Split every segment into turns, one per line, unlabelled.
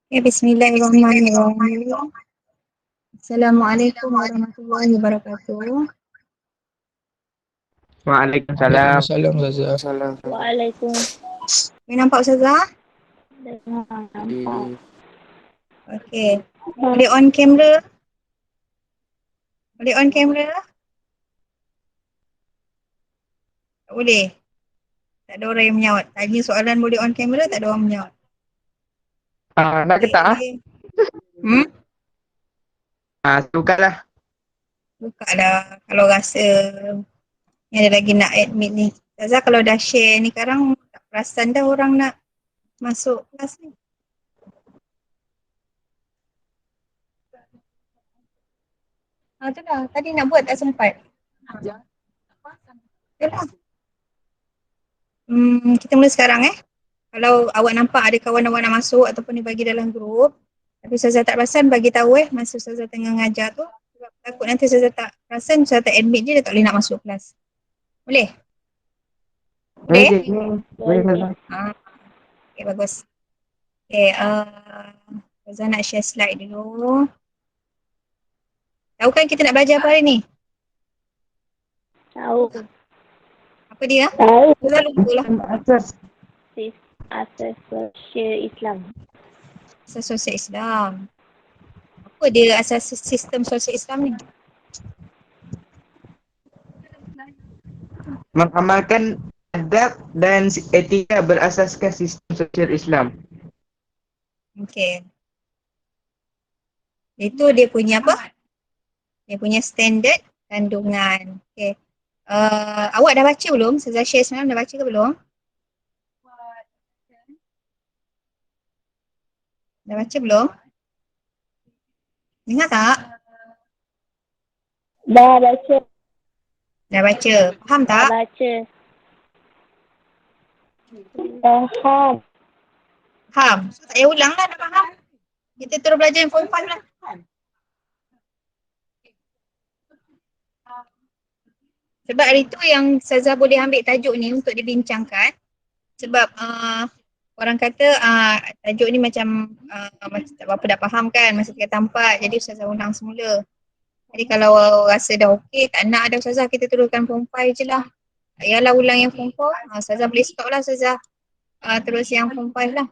Ya, bismillahirrahmanirrahim. Assalamualaikum warahmatullahi wabarakatuh.
Waalaikumsalam.
Waalaikumsalam Ustazah.
Waalaikumsalam.
Boleh nampak Ustazah?
Nampak.
Okey. Boleh on camera? Boleh on camera? Tak boleh. Tak ada orang yang menjawab. Tanya soalan boleh on camera, tak ada orang menjawab.
Nak ke tak?
Okey. Hmm?
Bukalah.
Buka dah kalau rasa ni ada lagi nak admit ni. Ustazah kalau dah share ni sekarang tak perasan dah orang nak masuk kelas ni. Tu dah. Tadi nak buat tak sempat. Yalah. Kita mula sekarang Kalau awak nampak ada kawan awak nak masuk ataupun dia bagi dalam grup, tapi Ustazah tak perasan, bagi tahu masa Ustazah tengah ngajar tu, sebab takut nanti Ustazah tak perasan, Ustazah tak admit dia tak boleh nak masuk kelas. Boleh? Boleh?
Boleh.
Okay, bagus. Okay, Ustazah nak share slide dulu. Tahu kan kita nak belajar apa hari ni?
Tahu.
Apa dia?
Tahu.
Ustazah lupa lah.
Asas sosial Islam.
Asas sosial Islam. Apa dia asas sistem sosial Islam ni?
Mengamalkan adab dan etika berasaskan sistem sosial Islam.
Okay. Itu dia punya apa? Dia punya standard kandungan. Okay. Awak dah baca belum? Ustazah share semalam dah baca ke belum? Dah baca belum? Dengar tak?
Dah baca.
Dah baca. Faham
Dah
tak?
baca. Faham.
Faham. So, tak payah ulang lah, dah faham. Kita terus belajar yang form 5 lah. Sebab hari tu yang Ustazah boleh ambil tajuk ni untuk dibincangkan. Sebab orang kata tajuk ni macam tak berapa dah faham kan masa 3/4. Jadi Ustazah ulang semula. Jadi kalau rasa dah okey, tak nak ada Ustazah, kita teruskan form 5 je lah. Tak payahlah ulang yang form 4. Ustazah boleh stop lah Ustazah. Terus yang form 5 lah.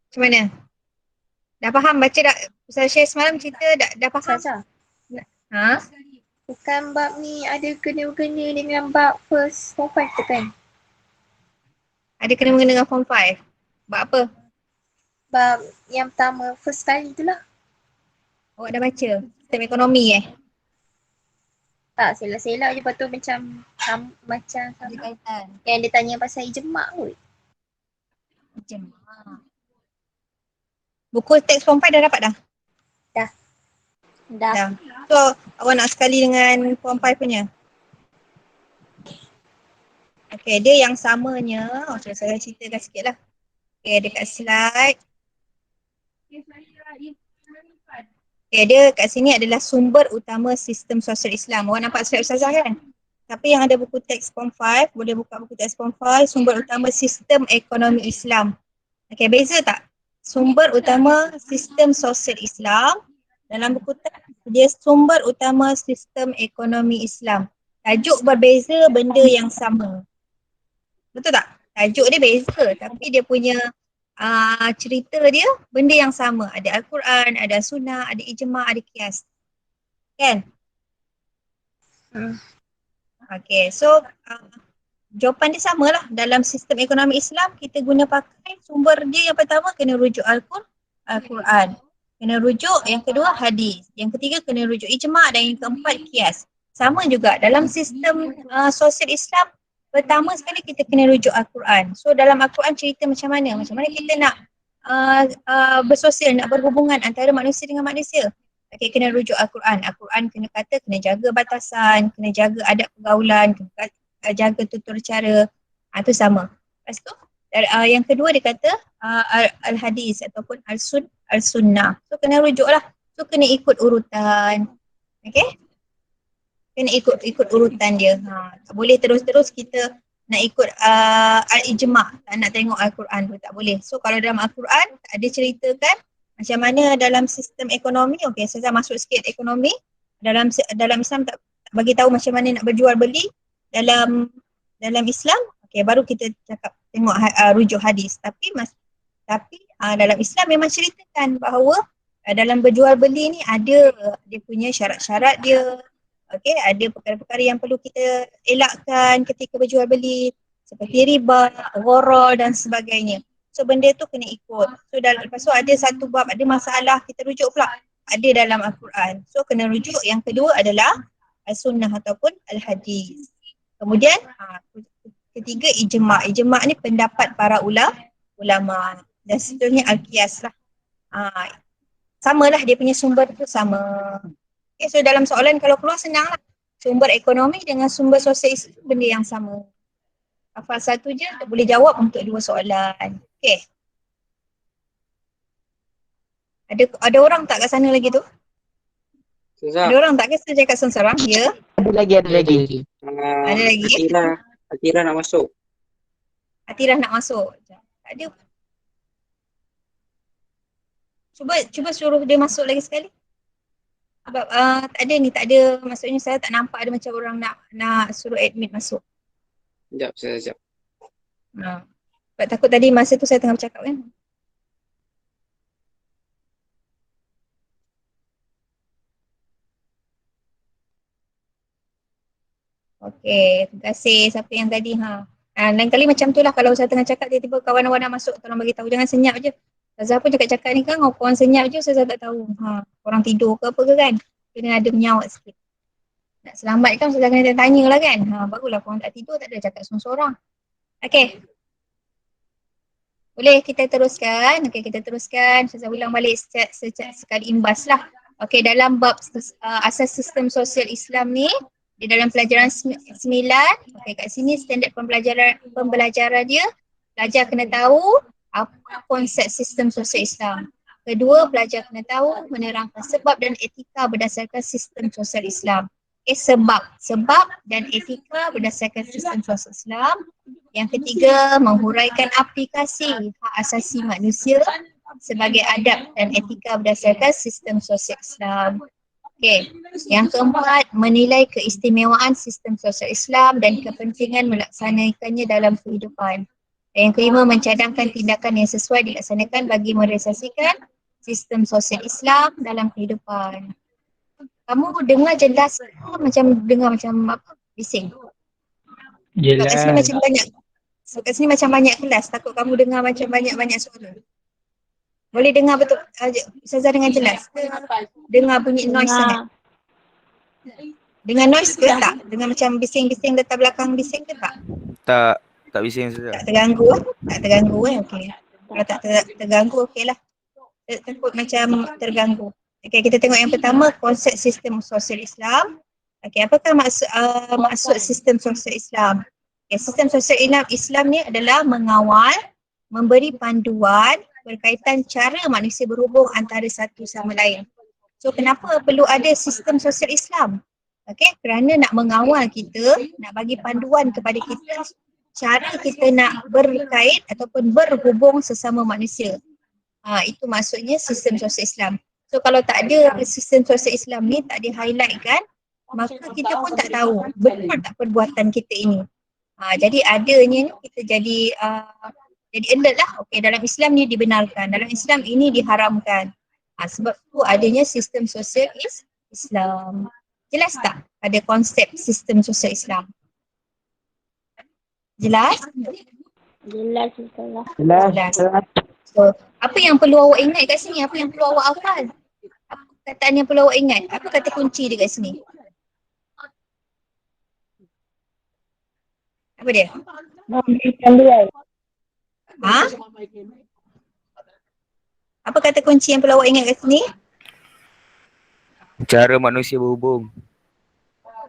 Macam mana? Dah faham baca dah? Ustazah share semalam cerita dah faham?
Ustazah,
Ha?
bukan bab ni ada kena-kena dengan bab first form 5 tu kan?
Ada kena-mengena dengan form 5? Buat apa?
Bab yang pertama, first kali tu lah.
Awak dah baca? Sistem ekonomi
Tak, selak-selak je, lepas tu macam macam
Ada
sama.
kaitan.
Yang dia tanya pasal ijma' kot.
Buku teks form 5 dah dapat dah?
Dah.
So awak nak sekali dengan form 5 punya? Okay, dia yang samanya. Saya ceritakan sikit lah. Okay, dekat slide. Okay, dia kat sini adalah sumber utama sistem sosial Islam. Awak nampak slide Ustazah kan? Tapi yang ada buku teks form 5, boleh buka buku teks form 5, sumber utama sistem ekonomi Islam. Okay, beza tak? Sumber utama sistem sosial Islam, dalam buku teks dia sumber utama sistem ekonomi Islam. Tajuk berbeza, benda yang sama. Betul tak? Tajuk dia beza tapi dia punya cerita dia benda yang sama. Ada Al-Quran, ada Sunnah, ada Ijma', ada Qiyas. Kan? Okay, so jawapan dia sama lah. Dalam sistem ekonomi Islam, kita guna pakai sumber dia yang pertama kena rujuk Al-Quran. Kena rujuk yang kedua hadis. Yang ketiga kena rujuk Ijma' dan yang keempat Qiyas. Sama juga dalam sistem sosial Islam, pertama sekali kita kena rujuk Al-Quran. So dalam Al-Quran cerita macam mana? Macam mana kita nak bersosial, nak berhubungan antara manusia dengan manusia. Okay, kena rujuk Al-Quran. Al-Quran kena kata kena jaga batasan, kena jaga adab pergaulan, kena jaga tutur cara. Itu sama. Lepas tu yang kedua dia kata al-hadis ataupun al-sunnah. So kena rujuk lah. So kena ikut urutan. Okay? Kena ikut urutan dia. Tak boleh terus-terus kita nak ikut al-ijma', tak nak tengok Al-Quran pun tak boleh. So kalau dalam Al-Quran tak ada ceritakan macam mana dalam sistem ekonomi. Okey, saya masuk sikit ekonomi. Dalam Islam tak bagi tahu macam mana nak berjual beli dalam Islam. Okey, baru kita cakap tengok rujuk hadis. Tapi dalam Islam memang ceritakan bahawa dalam berjual beli ni ada dia punya syarat-syarat dia. Okey, ada perkara-perkara yang perlu kita elakkan ketika berjual beli seperti riba, gharar dan sebagainya. So benda tu kena ikut. So lepas tu ada satu bab ada masalah kita rujuk pula. Ada dalam Al-Quran. So kena rujuk. Yang kedua adalah Al-Sunnah ataupun Al-Hadis. Kemudian ketiga ijma'. Ijma' ni pendapat para ulama. Dan seterusnya Al-Qiyas lah. Samalah dia punya sumber tu sama. Okay, so dalam soalan kalau keluar senang lah. Sumber ekonomi dengan sumber sosial Islam benda yang sama. Hafal satu je boleh jawab untuk dua soalan. Okay. Ada orang tak kat sana lagi tu? Ada orang tak ke saya cakap seorang? Ya.
Ada lagi.
Ada lagi.
Atira nak masuk.
Atira nak masuk. Tak ada. Cuba suruh dia masuk lagi sekali. Sebab tak ada maksudnya saya tak nampak ada macam orang nak suruh admit masuk.
Sekejap.
Sebab takut tadi masa tu saya tengah bercakap kan. Okey, terima kasih siapa yang tadi lain kali macam tu lah kalau saya tengah cakap tiba-tiba kawan-kawan nak masuk tolong bagi tahu, jangan senyap je. Ustazah pun cakap-cakap ni kan korang senyap je saya tak tahu. Korang tidur ke apa ke kan? Kena ada menyawat sikit. Nak selamatkan Ustazah kena tanya lah kan. Barulah korang tak tidur tak ada cakap seorang-seorang. Okey. Boleh kita teruskan? Okey kita teruskan. Ustazah ulang balik sekali imbas lah. Okey dalam bab asas sistem sosial Islam ni di dalam pelajaran 9, okey kat sini standard pembelajaran dia, pelajar kena tahu apa konsep sistem sosial Islam. Kedua, pelajar kena tahu menerangkan sebab dan etika berdasarkan sistem sosial Islam. Sebab dan etika berdasarkan sistem sosial Islam. Yang ketiga, menghuraikan aplikasi hak asasi manusia sebagai adab dan etika berdasarkan sistem sosial Islam. Okey, yang keempat, menilai keistimewaan sistem sosial Islam dan kepentingan melaksanakannya dalam kehidupan. Dan yang kelima, mencadangkan tindakan yang sesuai dilaksanakan bagi merealisasikan sistem sosial Islam dalam kehidupan. Kamu dengar jelas ke dengar macam apa? Bising?
Jelas.
Kat sini macam banyak. Kat sini macam banyak kelas. Takut kamu dengar macam banyak-banyak suara. Boleh dengar betul? Ustazah dengan jelas? Dengar bunyi noise sangat? Dengar noise ke tak? Dengar macam bising-bising dekat belakang bising ke tak?
Tak bising saja.
Tak terganggu? Tak terganggu okey. Kalau tak terganggu okey lah. Takut macam terganggu. Okey, kita tengok yang pertama, konsep sistem sosial Islam. Okey, apakah maksud sistem sosial Islam? Okay, sistem sosial Islam ni adalah mengawal, memberi panduan berkaitan cara manusia berhubung antara satu sama lain. So kenapa perlu ada sistem sosial Islam? Okey, kerana nak mengawal kita, nak bagi panduan kepada kita cara kita nak berkait ataupun berhubung sesama manusia. Itu maksudnya sistem sosial Islam. So kalau tak ada sistem sosial Islam ni, tak di-highlight kan, maka kita pun tak tahu betul tak perbuatan kita ini. Jadi adanya ni kita jadi alert lah. Okey, dalam Islam ni dibenarkan, dalam Islam ini diharamkan. Sebab tu adanya sistem sosial Islam. Jelas tak ada konsep sistem sosial Islam? Jelas? Jelas. So, apa yang perlu awak ingat kat sini? Apa yang perlu awak hafal? Apa perkataan yang perlu awak ingat? Apa kata kunci dia kat sini? Apa dia? Apa kata kunci yang perlu awak ingat kat sini?
Cara manusia berhubung.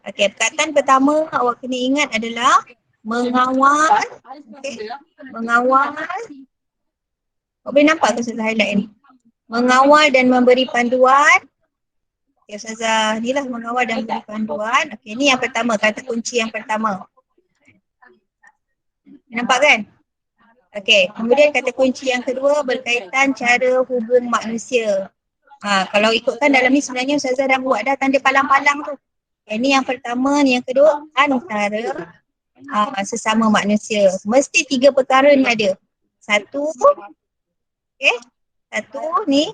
Okey, perkataan pertama awak kena ingat adalah mengawal. Okay. Mengawal. Awak boleh nampak ke Ustazah highlight ni? Mengawal dan memberi panduan. Okay, Ustazah ni lah mengawal dan memberi panduan. Okey, ni yang pertama, kata kunci yang pertama. Nampak kan? Okey, kemudian kata kunci yang kedua berkaitan cara hubung manusia. Kalau ikutkan dalam ni sebenarnya Ustazah dah buat dah tanda palang-palang tu. Ini yang pertama, ni yang kedua antara sesama manusia. Mesti 3 perkara ni ada. Satu, okey. Satu ni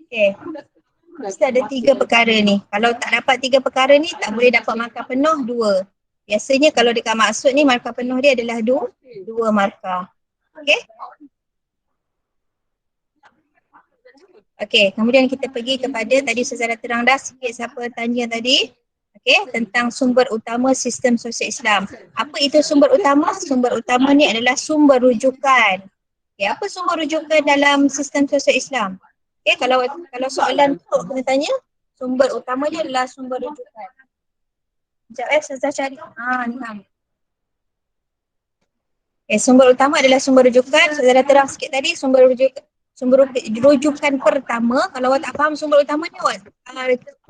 okey. Mesti ada 3 perkara ni. Kalau tak dapat 3 perkara ni tak boleh dapat markah penuh 2. Biasanya kalau dekat maksud ni markah penuh dia adalah 2 markah. Okey? Okey, kemudian kita pergi kepada tadi Ustazah dah terang dah sikit siapa tanya tadi. Okey, tentang sumber utama sistem sosial Islam. Apa itu sumber utama? Sumber utama ni adalah sumber rujukan. Okey, apa sumber rujukan dalam sistem sosial Islam? Okey, kalau soalan tu kena tanya, sumber utamanya adalah sumber rujukan. Sekejap Ustazah cari. Ni ham. Sumber utama adalah sumber rujukan. Ustazah dah terang sikit tadi sumber rujukan pertama. Kalau awak tak faham sumber utama ni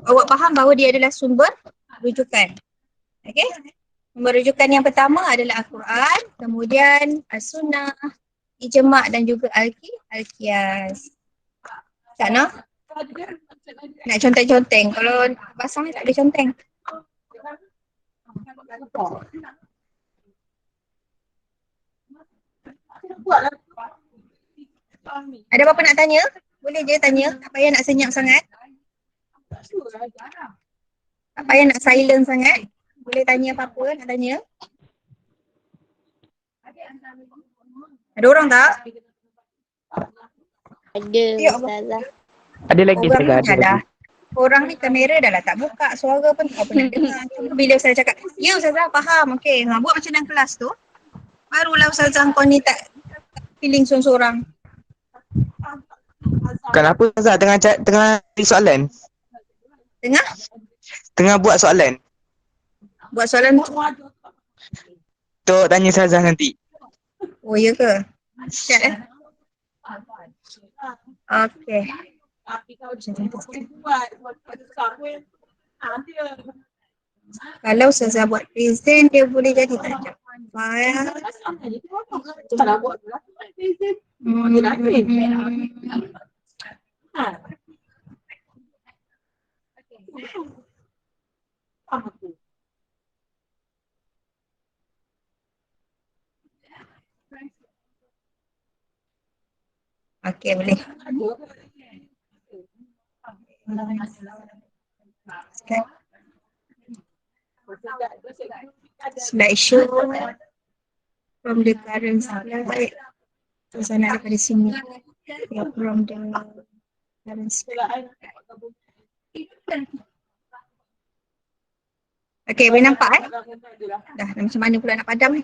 awak faham bahawa dia adalah sumber rujukan. Okey? Sumber rujukan yang pertama adalah Al-Quran, kemudian As-Sunnah, Ijma' dan juga Al-Qiyas. Tak nak? Nak conteng-conteng. Kalau basah ni tak boleh conteng. Ada apa-apa nak tanya? Boleh je tanya. Tak payah nak senyap sangat. Tak payah nak silent sangat. Boleh tanya apa-apa nak tanya. Ada orang tak?
Ada
Ya,
Ustazah.
Ada lagi
Orang
Ustazah,
ni
ada
dah
lagi.
Orang ni kamera dah lah tak buka. Suara pun tak pernah dengar. Cuma bila saya cakap, ya Ustazah faham. Okey, buat macam dalam kelas tu. Barulah Ustazah kau ni tak feeling sorang-sorang.
Kenapa Ustazah tengah cari soalan? Tengah buat soalan.
Buat soalan tu.
Tok tanya Ustazah nanti.
Oh ya ke? Sekejap Okey. Kalau Ustazah buat present dia boleh jadi tajam. File. Okey, boleh. Slideshow from the current slide. Saya nak daripada sini. Ya, from the current slide. Okey, boleh nampak Dah macam mana pula nak padam ni?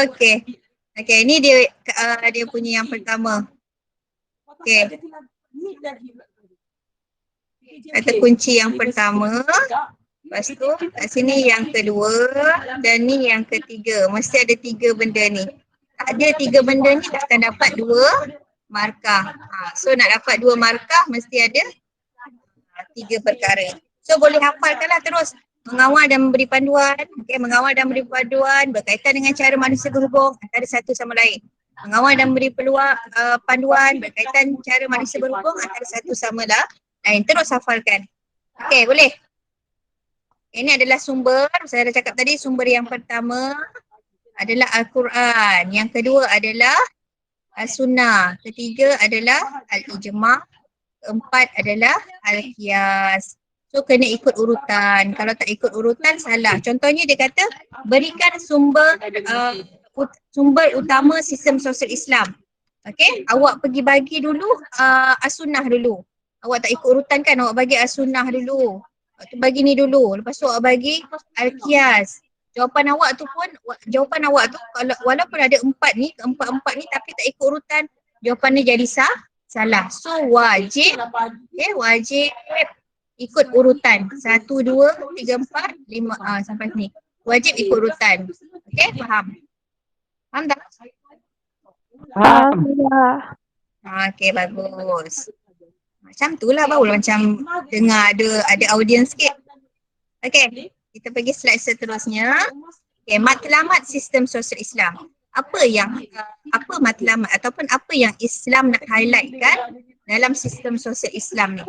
Okey. Okey, ni dia punya yang pertama. Okey. Kata kunci yang pertama. Lepas tu kat sini yang kedua dan ni yang ketiga. Mesti ada 3 benda ni. Tak ada 3 benda ni takkan dapat 2 markah. So nak dapat 2 markah mesti ada 3 perkara. So boleh hafalkanlah terus. Mengawal dan memberi panduan. Okay, mengawal dan memberi panduan berkaitan dengan cara manusia berhubung antara satu sama lain. Mengawal dan memberi panduan berkaitan cara manusia berhubung antara satu sama lain. Terus hafalkan. Okay, boleh? Ini adalah sumber, saya dah cakap tadi, sumber yang pertama adalah Al-Quran. Yang kedua adalah As-Sunnah. Ketiga adalah Al-Ijma'. Keempat adalah Al-Qiyas. So kena ikut urutan. Kalau tak ikut urutan salah. Contohnya dia kata berikan sumber utama sistem sosial Islam. Okay, awak pergi bagi dulu As-Sunnah dulu. Awak tak ikut urutan kan, awak bagi As-Sunnah dulu. Waktu bagi ni dulu, lepas tu awak bagi Al-Qiyas. Jawapan awak tu kalau walaupun ada 4 ni, keempat-empat ni tapi tak ikut urutan, jawapan ni jadi salah. So wajib ikut urutan 1, 2, 3, 4, 5 sampai sini. Wajib ikut urutan. Okay, faham? Faham tak?
Faham.
Okay, bagus. Macam tu lah barulah macam dengar ada audience sikit. Okay, kita pergi slide seterusnya. Okay, matlamat sistem sosial Islam. Apa matlamat ataupun apa yang Islam nak highlightkan dalam sistem sosial Islam ni?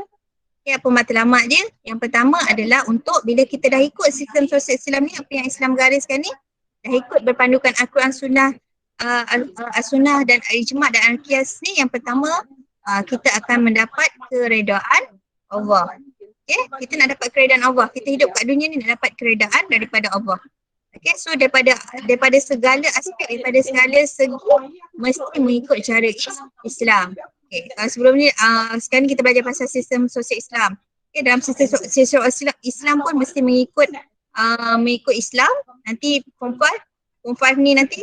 Okay, apa matlamat dia? Yang pertama adalah untuk bila kita dah ikut sistem sosial Islam ni, apa yang Islam gariskan ni, dah ikut berpandukan Al-Quran Sunnah, As-Sunnah dan Ijma' dan Al-Qiyas ni, yang pertama kita akan mendapat keredaan Allah. Okay, kita nak dapat keredaan Allah. Kita hidup kat dunia ni nak dapat keredaan daripada Allah. Okay, so daripada segala aspek, daripada segala segi mesti mengikut cara Islam. Okay, sebelum ni sekarang kita belajar pasal sistem sosial Islam. Okay, dalam sistem sosial Islam pun mesti mengikut Islam. Nanti form 5 ni nanti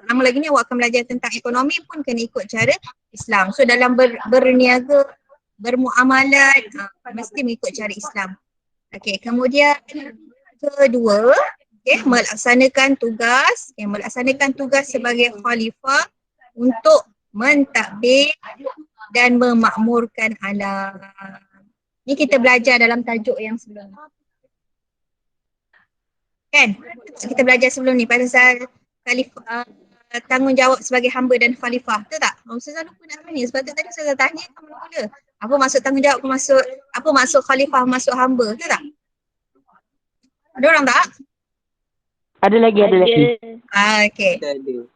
lama lagi ni awak akan belajar tentang ekonomi pun kena ikut cara Islam. So dalam berniaga, bermuamalat mesti mengikut cara Islam. Okay, kemudian kedua, melaksanakan tugas sebagai khalifah untuk mentadbir dan memakmurkan alam. Ni kita belajar dalam tajuk yang sebelum ni. Kan? Kita belajar sebelum ni pasal khalifah, tanggungjawab sebagai hamba dan khalifah. Betul tak? Saya lupa nak tanya. Sebab tu tadi saya tanya mula-mula. Apa maksud tanggungjawab, apa maksud khalifah, masuk hamba. Betul tak? Ada orang tak?
Ada lagi.
Okay.
Ada.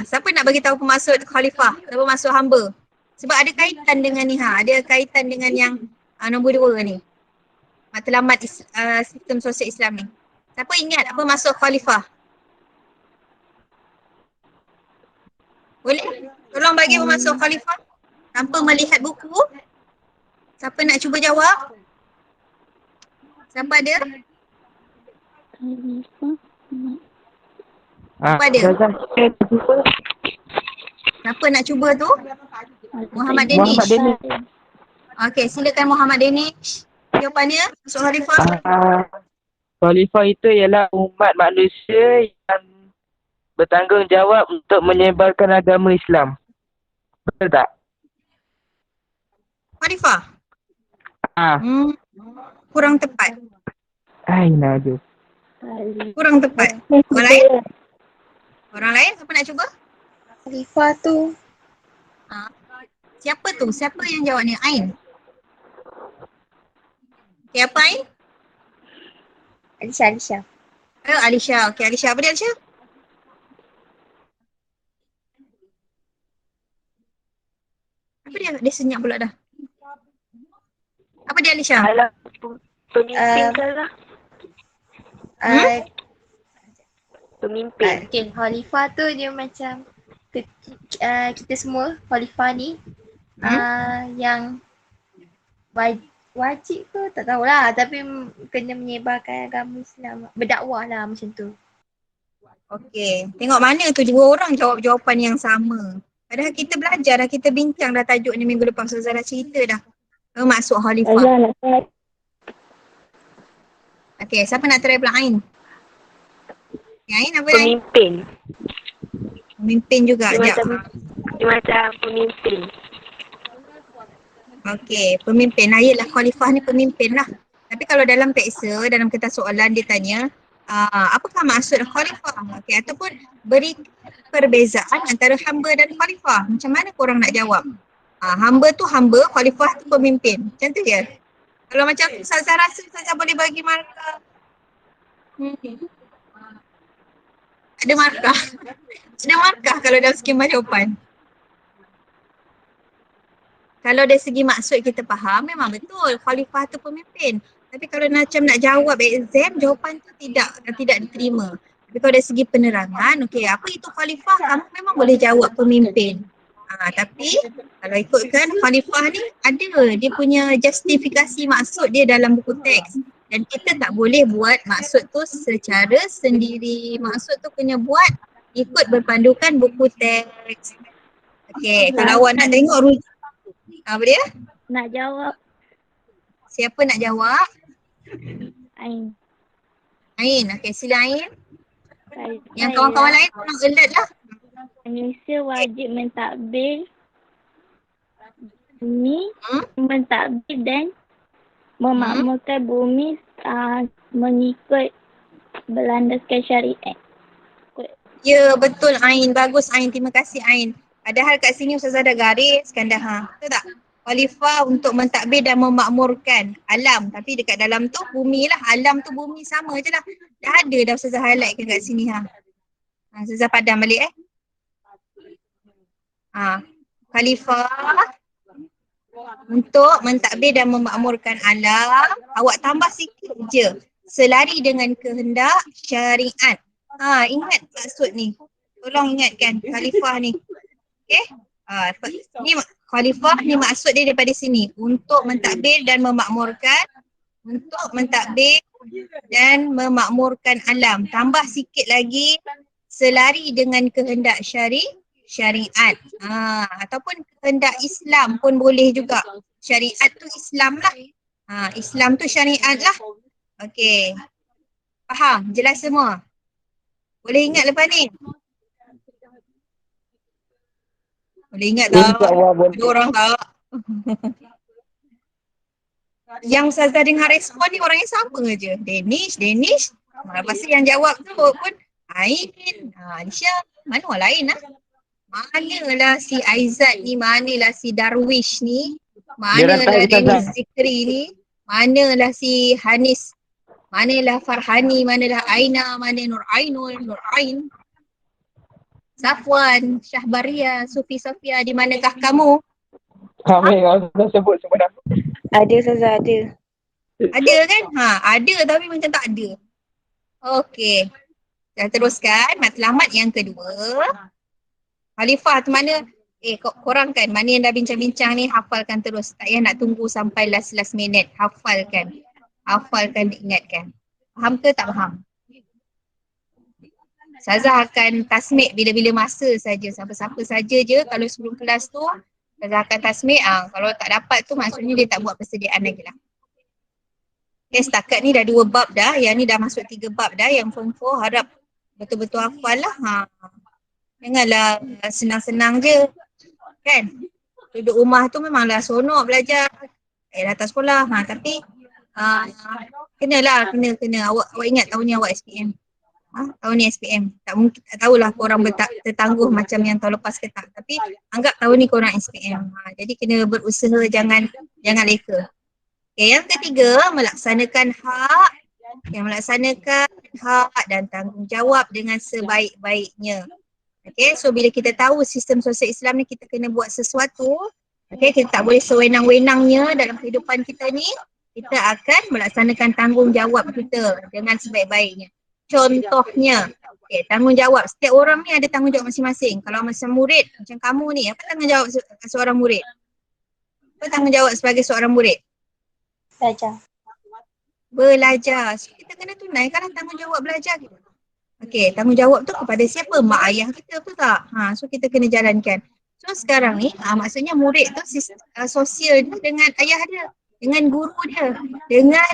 Siapa nak bagi tahu apa maksud khalifah, apa maksud hamba? Sebab ada kaitan dengan ni, ada kaitan dengan yang nombor 2 ni. Matlamat sistem sosial Islam ni. Siapa ingat apa maksud khalifah? Boleh? Tolong bagi apa maksud khalifah tanpa melihat buku. Siapa nak cuba jawab? Siapa ada? Siapa ada? Siapa nak cuba tu? Muhammad Danish. Okey, silakan Muhammad Danish. Jawapannya masuk khalifah.
Khalifah itu ialah umat manusia yang bertanggungjawab untuk menyebarkan agama Islam. Betul tak?
Khalifah? Kurang tepat.
Nadu.
Kurang tepat. Orang lain siapa nak cuba?
Khalifah tu
Siapa tu? Siapa yang jawab ni? Ain? Siapa Ain?
Alisha.
Alisha. Okey, Alisha. Apa dia Alisha? Apa dia? Dia senyap pula dah. Apa dia Alisha?
Pemimpin lah. Pemimpin.
Okay, khalifah tu dia macam kita semua khalifah ni yang wajib ke tak tahulah, tapi kena menyebarkan agama Islam, berdakwah lah macam tu.
Okey, tengok mana tu 2 orang jawab jawapan yang sama. Padahal kita belajar dah, kita bincang dah tajuk ni minggu lepas. Ustazah dah cerita dah maksud khalifah. Okey, siapa nak try pula? Ain? Ain apa Ain? Pemimpin juga.
Dia macam pemimpin.
Okey, pemimpin. Yelah, khalifah ni pemimpin lah. Tapi kalau dalam teksa, dalam kertas soalan dia tanya, apakah maksud khalifah? Okey, ataupun beri perbezaan antara hamba dan khalifah. Macam mana korang nak jawab? Hamba tu hamba, khalifah tu pemimpin. Macam tu je. Kalau macam saya rasa saya boleh bagi markah. Ada markah. Ada markah kalau dalam skema jawapan. Kalau dari segi maksud kita faham, memang betul khalifah tu pemimpin. Tapi kalau macam nak jawab exam, jawapan tu tidak diterima. Tapi kalau dari segi penerangan, okey, apa itu khalifah? Kamu memang boleh jawab pemimpin. Tapi kalau ikutkan khalifah ni ada dia punya justifikasi maksud dia dalam buku teks. Dan kita tak boleh buat maksud tu secara sendiri. Maksud tu kena buat ikut berpandukan buku teks. Okey, kalau awak nak tengok rujuk. Apa dia?
Nak jawab.
Siapa nak jawab?
Ain.
Ain, okey sila Ain. Yang kawan-kawan lain tolong alert lah.
Manusia wajib mentadbir bumi, mentadbir dan memakmurkan bumi mengikut berlandaskan syariat.
Ya, betul Ain. Bagus Ain. Terima kasih Ain. Padahal kat sini Ustazah dah gariskan dah. Betul tak? Khalifah untuk mentadbir dan memakmurkan alam. Tapi dekat dalam tu bumi lah. Alam tu bumi sama je lah. Dah ada dah Ustazah highlightkan kat sini. Ustazah padam balik Khalifah untuk mentadbir dan memakmurkan alam. Awak tambah sikit je. Selari dengan kehendak syariat. Ingat maksud ni. Tolong ingatkan khalifah ni. Okay? Ni khalifah ni maksud dia daripada sini. Untuk mentadbir dan memakmurkan. Untuk mentadbir dan memakmurkan alam. Tambah sikit lagi. Selari dengan kehendak syariat. Ataupun kehendak Islam pun boleh juga. Syariat tu Islam lah. Islam tu syariat lah. Okay. Faham? Jelas semua? Boleh ingat lepas ni? Boleh ingat tak? Ada orang tak? Yang Ustazah dengar respon ni orang yang sama je. Danish. Lepas tu yang jawab tu pun Ain, Aisyah. Mana orang lain lah? Manalah si Aizat ni, manalah si Darwish ni, manalah Danish Zikri ni, manalah si Hanis, manalah Farhani, manalah Aina, mana Nur Ain, Safwan, Syahbaria, Sufi Sofia, di manakah kamu?
Kami kalau sebut semua nama.
Ada Ustazah, ada.
Ada kan? Ada tapi macam tak ada. Okey. Dah teruskan matlamat yang kedua. Khalifah tu mana? Korang kan, mana yang dah bincang-bincang ni hafalkan terus. Tak payah nak tunggu sampai last minute. Hafalkan, diingatkan. Faham ke tak faham? Ustazah akan tasmik bila-bila masa saja. Siapa-siapa saja je kalau sebelum kelas tu Ustazah akan tasmik. Kalau tak dapat tu maksudnya dia tak buat persediaan lagi lah. Okay, setakat ni dah 2 bab dah. Yang ni dah masuk 3 bab dah. Yang form 4 harap betul-betul hafal lah. Janganlah senang-senang je. Kan? Duduk rumah tu memanglah seronok belajar. Datang sekolah. Tapi kena. Awak ingat tahun ni awak SPM. Tahun ni SPM. Tak mungkin, tak tahulah korang tertangguh macam yang tahun lepas ke tak. Tapi anggap tahun ni korang SPM. Jadi kena berusaha, jangan leka. Okay, yang ketiga, melaksanakan hak. Melaksanakan hak dan tanggungjawab dengan sebaik-baiknya. Okay, so bila kita tahu sistem sosial Islam ni kita kena buat sesuatu. Okay, kita tak boleh sewenang-wenangnya dalam kehidupan kita ni. Kita akan melaksanakan tanggungjawab kita dengan sebaik-baiknya. Contohnya, tanggungjawab. Setiap orang ni ada tanggungjawab masing-masing. Kalau macam murid, macam kamu ni, apa tanggungjawab seorang murid? Apa tanggungjawab sebagai seorang murid? Belajar. So, kita kena tunaikan tanggungjawab belajar kita. Okey, tanggungjawab tu kepada siapa? Mak ayah kita, betul tak? So kita kena jalankan. So sekarang ni, maksudnya murid tu sosial dia dengan ayah dia, dengan guru dia, dengan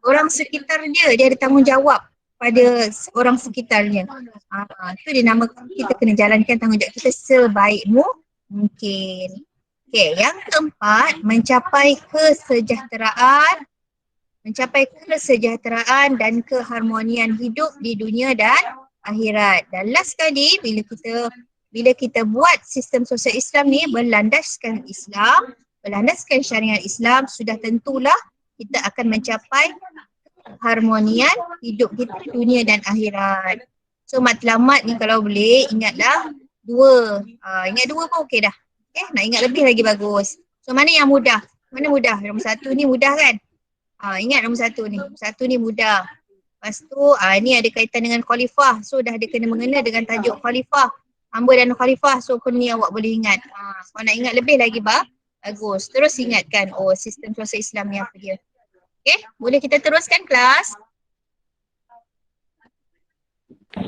orang sekitar dia ada tanggungjawab pada orang sekitarnya. Itu dia nama kita kena jalankan tanggungjawab kita sebaik mungkin. Okey, yang keempat, mencapai kesejahteraan dan keharmonian hidup di dunia dan akhirat. Dan last sekali, bila kita buat sistem sosial Islam ni berlandaskan syariat Islam, sudah tentulah kita akan mencapai keharmonian hidup kita di dunia dan akhirat. So matlamat ni kalau boleh ingatlah 2. Ingat 2 pun okey dah. Nak ingat lebih lagi bagus. So mana yang mudah? Mana mudah? Nombor 1 ni mudah kan? Ingat nombor 1 ni. 1 ni mudah. Lepas tu ni ada kaitan dengan khalifah. So dah ada kena mengena dengan tajuk khalifah. Hamba dan khalifah. So ni awak boleh ingat. Kalau nak ingat lebih lagi bagus. Terus ingatkan sistem sosial Islam ni apa dia. Okay, boleh kita teruskan kelas?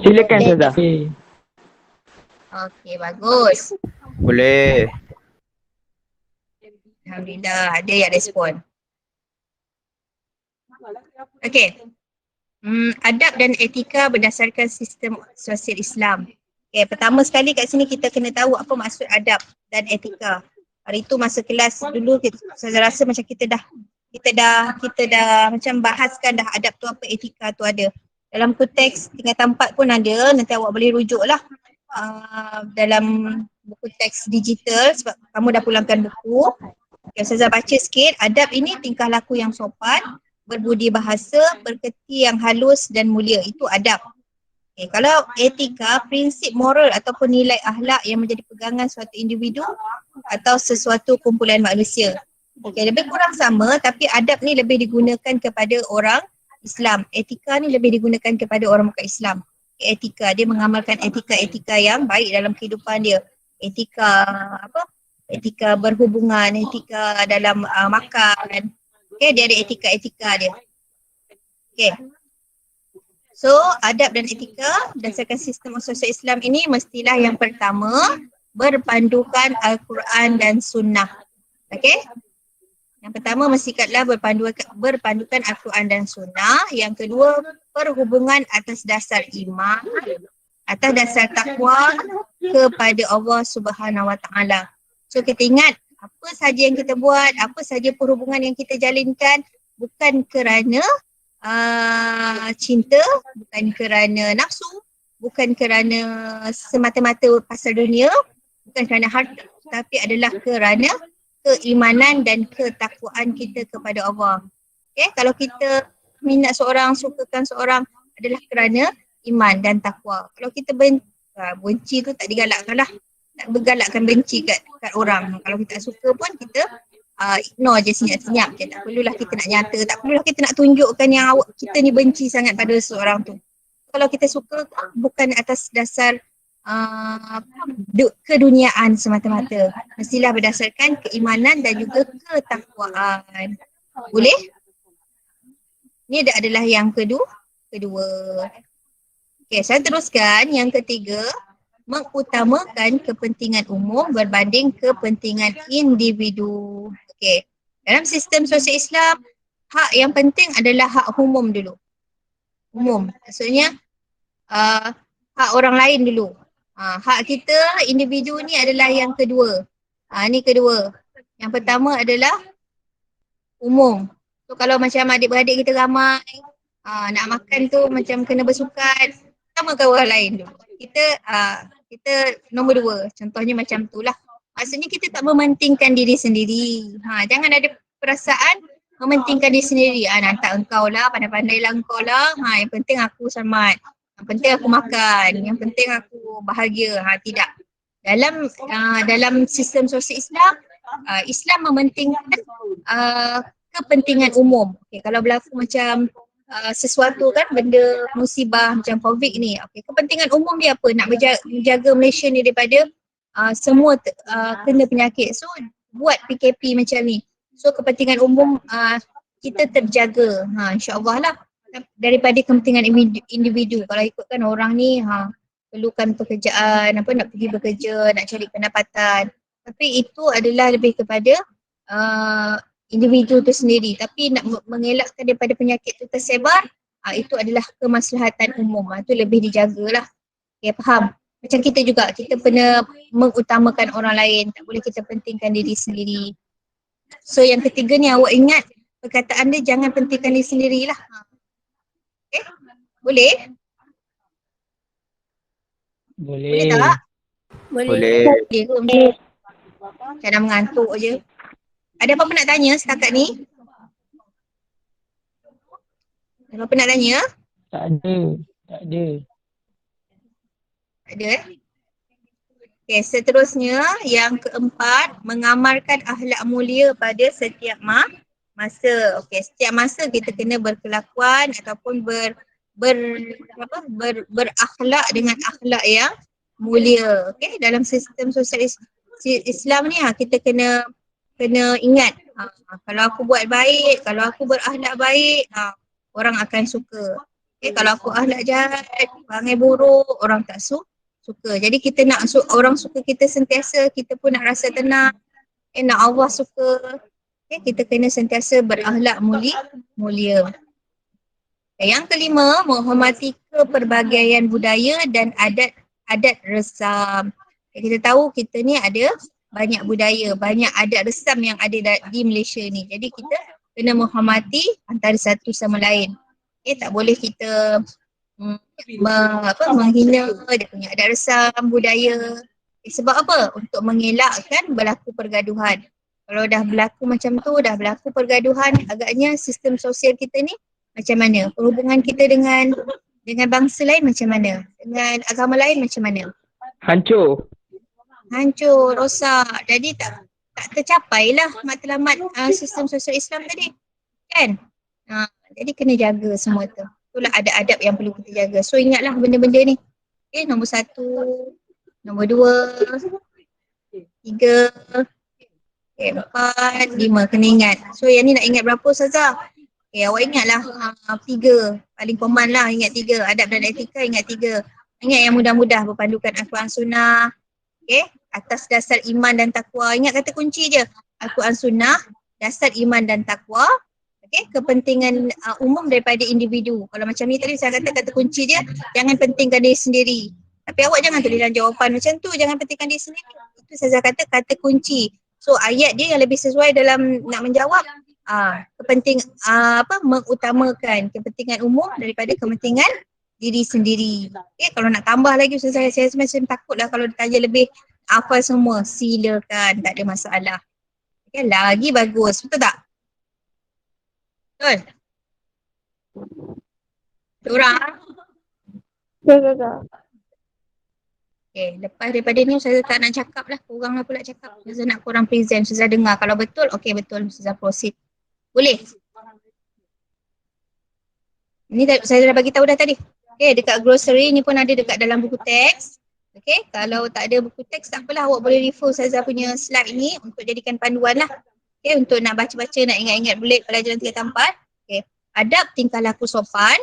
Silakan Ustazah.
Okay, bagus.
Boleh.
Alhamdulillah, ada yang respon. Okay. Adab dan etika berdasarkan sistem sosial Islam. Okay, pertama sekali kat sini kita kena tahu apa maksud adab dan etika. Hari tu masa kelas dulu saya rasa macam kita dah macam bahaskan dah adab tu apa, etika tu ada. Dalam teks tingkatan 4 pun ada, nanti awak boleh rujuk lah dalam buku teks digital sebab kamu dah pulangkan buku. Ustazah baca sikit, adab ini tingkah laku yang sopan, berbudi bahasa, berkerti yang halus dan mulia, itu adab. Okay, kalau etika, prinsip moral ataupun nilai akhlak yang menjadi pegangan suatu individu atau sesuatu kumpulan manusia. Okay, lebih kurang sama tapi adab ni lebih digunakan kepada orang Islam. Etika ni lebih digunakan kepada orang bukan Islam. Etika, dia mengamalkan etika-etika yang baik dalam kehidupan dia. Etika etika berhubungan, etika dalam makan. Okay, dia ada etika-etika dia. Okay. So, adab dan etika berdasarkan sistem sosial Islam ini mestilah yang pertama berpandukan Al-Quran dan Sunnah. Okay? Yang pertama mestilah berpandukan Al-Quran dan Sunnah. Yang kedua, perhubungan atas dasar iman, atas dasar takwa kepada Allah Subhanahu Wa Taala. So, kita ingat apa saja yang kita buat, apa saja perhubungan yang kita jalinkan bukan kerana cinta, bukan kerana nafsu, bukan kerana semata-mata pasal dunia, bukan kerana harta, tapi adalah kerana keimanan dan ketakwaan kita kepada Allah. Okay? Kalau kita minat seorang, sukakan seorang adalah kerana iman dan takwa. Kalau kita benci tu tak digalakkan lah. Tak bergalakkan benci kat orang. Kalau kita tak suka pun kita ignore je senyap-senyap je. Tak perlulah kita nak nyata, tak perlulah kita nak tunjukkan yang kita ni benci sangat pada seorang tu. Kalau kita suka bukan atas dasar keduniaan semata-mata. Mestilah berdasarkan keimanan dan juga ketakwaan. Boleh? Ini adalah yang kedua. Okay, saya teruskan. Yang ketiga, mengutamakan kepentingan umum berbanding kepentingan individu. Okay. Dalam sistem sosial Islam, hak yang penting adalah hak umum dulu. Umum. Maksudnya, hak orang lain dulu. Hak kita, individu ni adalah yang kedua. Ni kedua. Yang pertama adalah umum. So kalau macam adik-beradik kita ramai, nak makan tu macam kena bersukat, utamakan orang lain dulu. Kita nombor dua. Contohnya macam tu lah. Maksudnya kita tak mementingkan diri sendiri. Jangan ada perasaan mementingkan diri sendiri. Nanti engkau lah, pandai-pandai lah engkau lah. Yang penting aku selamat. Yang penting aku makan. Yang penting aku bahagia. Tidak. Dalam sistem sosial Islam, Islam mementingkan kepentingan umum. Okay, kalau berlaku macam sesuatu kan, benda musibah macam COVID ni. Okay, kepentingan umum dia apa? Nak menjaga Malaysia ni daripada semua kena penyakit. So buat PKP macam ni. So kepentingan umum kita terjaga. InsyaAllah lah. Daripada kepentingan individu. Kalau ikutkan orang ni perlukan pekerjaan, nak pergi bekerja, nak cari pendapatan. Tapi itu adalah lebih kepada individu tu sendiri. Tapi nak mengelakkan daripada penyakit tu tersebar, itu adalah kemaslahatan umum. Itu lebih dijagalah. Okay, faham? Macam kita juga, kita kena mengutamakan orang lain. Tak boleh kita pentingkan diri sendiri. So yang ketiga ni awak ingat perkataan dia, jangan pentingkan diri sendirilah. Okay? Boleh? Boleh tak?
Boleh.
Boleh. Saya dah mengantuk je. Ada apa-apa nak tanya setakat ni? Ada apa-apa nak tanya?
Tak ada.
Tak ada Okay, seterusnya yang keempat, mengamalkan akhlak mulia pada setiap masa. Okay, setiap masa kita kena berkelakuan ataupun berakhlak dengan akhlak yang mulia. Okay, dalam sistem sosial Islam ni kita kena ingat, kalau aku buat baik, kalau aku berakhlak baik, orang akan suka. Okay, kalau aku akhlak jahat, perangai buruk, orang tak suka. Jadi kita nak orang suka kita sentiasa, kita pun nak rasa tenang. Nak Allah suka. Okay, kita kena sentiasa berakhlak mulia. Yang kelima, menghormati keperbagaian budaya dan adat resam. Kita tahu kita ni ada banyak budaya, banyak adat resam yang ada di Malaysia ni. Jadi kita kena menghormati antara satu sama lain. Tak boleh kita menghina dia punya adat resam, budaya. Sebab apa? Untuk mengelakkan berlaku pergaduhan. Kalau dah berlaku macam tu, dah berlaku pergaduhan, agaknya sistem sosial kita ni macam mana? Perhubungan kita dengan bangsa lain macam mana? Dengan agama lain macam mana?
Hancur.
Hancur, rosak. Jadi tak tercapailah matlamat sistem sosial Islam tadi. Kan? Jadi kena jaga semua tu. Itulah adab-adab yang perlu kita jaga. So ingatlah benda-benda ni. Okay, nombor 1, nombor 2, 3, 4, 5 kena ingat. So yang ni nak ingat berapa Ustazah? Awak ingatlah 3. Paling common lah ingat 3. Adab dan etika ingat 3. Ingat yang mudah-mudah berpandukan Al-Quran Sunnah. Atas dasar iman dan takwa. Ingat kata kunci je. Al-Quran Sunnah, dasar iman dan takwa. Kepentingan umum daripada individu. Kalau macam ni tadi saya kata kunci dia, jangan pentingkan diri sendiri. Tapi awak jangan tulis dalam jawapan macam tu, jangan pentingkan diri sendiri. Itu saya kata kunci. So ayat dia yang lebih sesuai dalam nak menjawab mengutamakan kepentingan umum daripada kepentingan diri sendiri. Kalau nak tambah lagi saya macam takutlah kalau ditanya lebih hafal semua, silakan, tak ada masalah. Lagi bagus, betul tak? Betul? Diorang? Lepas daripada ni saya tak nak cakap lah, korang lah pula cakap. Saya nak korang present, Ustazah dengar. Kalau betul, betul, Ustazah proceed. Boleh? Ni saya dah bagi tahu dah tadi. Dekat grocery ni pun ada dekat dalam buku teks. Kalau tak ada buku teks tak apalah, awak boleh refer Ustazah punya slide ni untuk jadikan panduan lah. Untuk nak baca-baca, nak ingat-ingat bulat pelajaran 3/4. Adab tingkah laku sopan.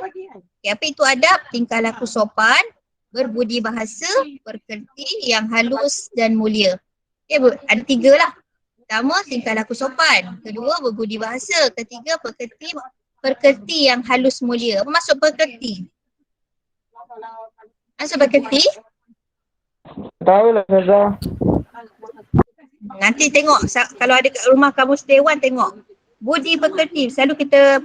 Apa itu adab? Tingkah laku sopan, berbudi bahasa, berkerti yang halus dan mulia. Ada 3 lah. Pertama, tingkah laku sopan. Kedua, berbudi bahasa. Ketiga, perkerti yang halus mulia. Apa maksud perkerti? Maksud perkerti?
Tahu lah Ustazah.
Nanti tengok, kalau ada kat rumah kamus dewan tengok. Budi pekerti, selalu kita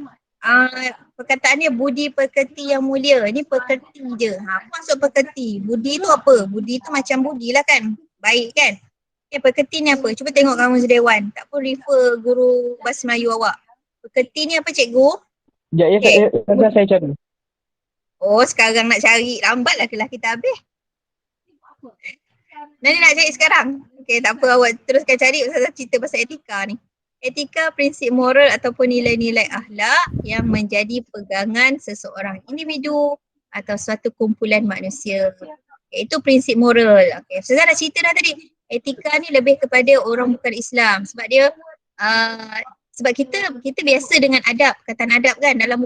perkataannya budi pekerti yang mulia. Ni pekerti je. Apa maksud pekerti? Budi tu apa? Budi tu macam budi lah kan? Baik kan? Pekerti ni apa? Cuba tengok kamus dewan. Tak pun refer guru bahasa Melayu awak. Pekerti ni apa cikgu?
Ustazah saya cari.
Oh, sekarang nak cari. Lambatlah kelas kita habis. Nani nak cari sekarang? Tak apa, awak teruskan cari. Ustazah cerita pasal etika ni. Etika prinsip moral ataupun nilai-nilai akhlak yang menjadi pegangan seseorang individu atau suatu kumpulan manusia. Itu prinsip moral. Ustazah dah cerita dah tadi. Etika ni lebih kepada orang bukan Islam. Sebab dia, sebab kita biasa dengan adab, perkataan adab kan. Dalam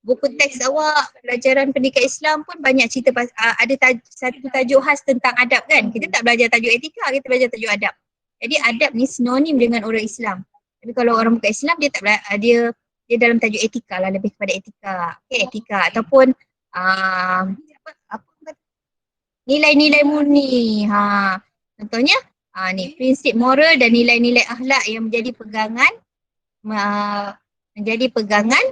buku teks awak, pelajaran pendidikan Islam pun banyak cerita ada satu tajuk khas tentang adab kan. Kita tak belajar tajuk etika, kita belajar tajuk adab. Jadi adab ni sinonim dengan orang Islam. Tapi kalau orang bukan Islam dia tak belajar, dia dalam tajuk etika lah, lebih kepada etika. Etika ataupun nilai-nilai murni. Contohnya ni prinsip moral dan nilai-nilai akhlak yang menjadi pegangan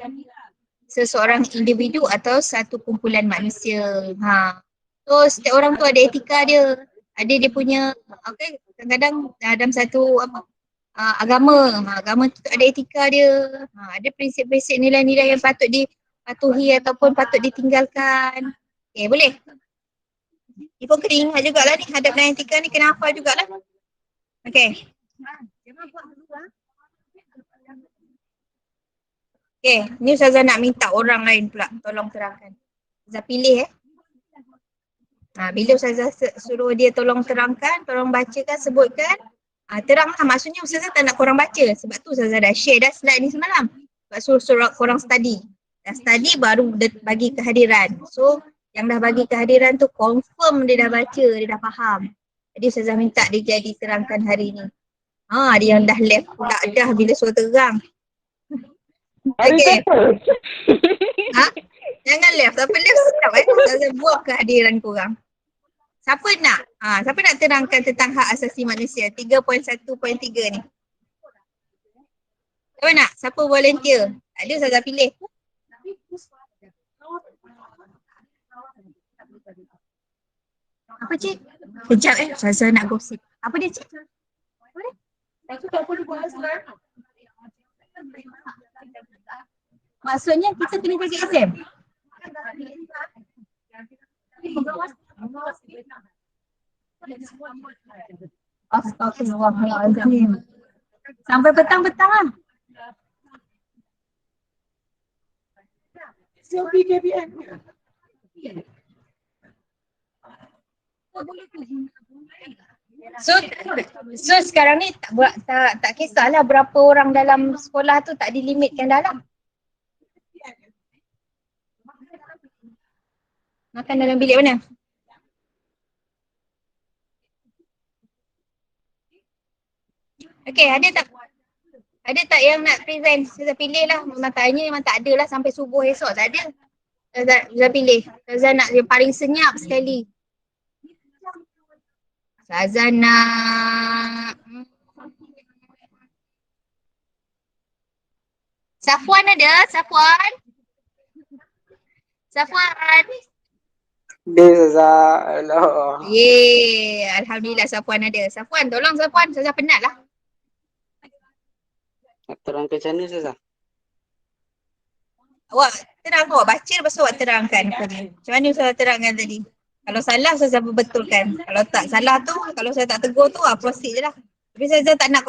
seseorang individu atau satu kumpulan manusia. So setiap orang tu ada etika dia. Ada dia punya, kadang-kadang dalam satu agama tu ada etika dia. Ada prinsip-prinsip nilai-nilai yang patut dipatuhi ataupun patut ditinggalkan. Boleh? Dia pun kena ingat jugalah ni, adab dan etika ni kena hafal jugalah. Ni Ustazah nak minta orang lain pula tolong terangkan. Ustazah pilih bila Ustazah suruh dia tolong terangkan, tolong bacakan, sebutkan, teranglah. Maksudnya Ustazah tak nak korang baca. Sebab tu Ustazah dah share dah slide ni semalam. Sebab suruh korang study. Dah study baru bagi kehadiran. So yang dah bagi kehadiran tu confirm dia dah baca, dia dah faham. Jadi Ustazah minta dia jadi terangkan hari ni. Dia yang dah left pula dah bila suruh terang. Jangan left. Siapa left sedap Ustazah buang kehadiran korang. Siapa nak terangkan tentang hak asasi manusia 3.1.3 ni? Siapa nak? Siapa volunteer? Tak ada, Ustazah pilih. Apa cik? Kejap Ustazah nak gosip. Apa dia cik? Maksudnya kita kena jaga exam? Astagfirullahaladzim. Sampai petang-petang lah. So sekarang ni tak kisahlah berapa orang dalam sekolah tu, tak dilimitkan dalam. Makan dalam bilik mana? Okey, ada tak? Ada tak yang nak present? Saya pilih lah. Memang tak ada lah sampai subuh esok. Tak ada. Saya pilih. Saya nak yang paling senyap sekali. Saya nak Safwan ada? Safwan?
Dia Ustazah. Allah.
Yeay, Alhamdulillah Safwan ada. Safwan, tolong Safwan. Saya penat lah.
Nak terangkan macam mana Ustazah?
Awak terang awak baca lepas tu awak terangkan. Macam mana saya terangkan tadi? Kalau salah saya betulkan. Kalau tak salah tu, kalau saya tak tegur tu, proceed je lah. Tapi saya tak nak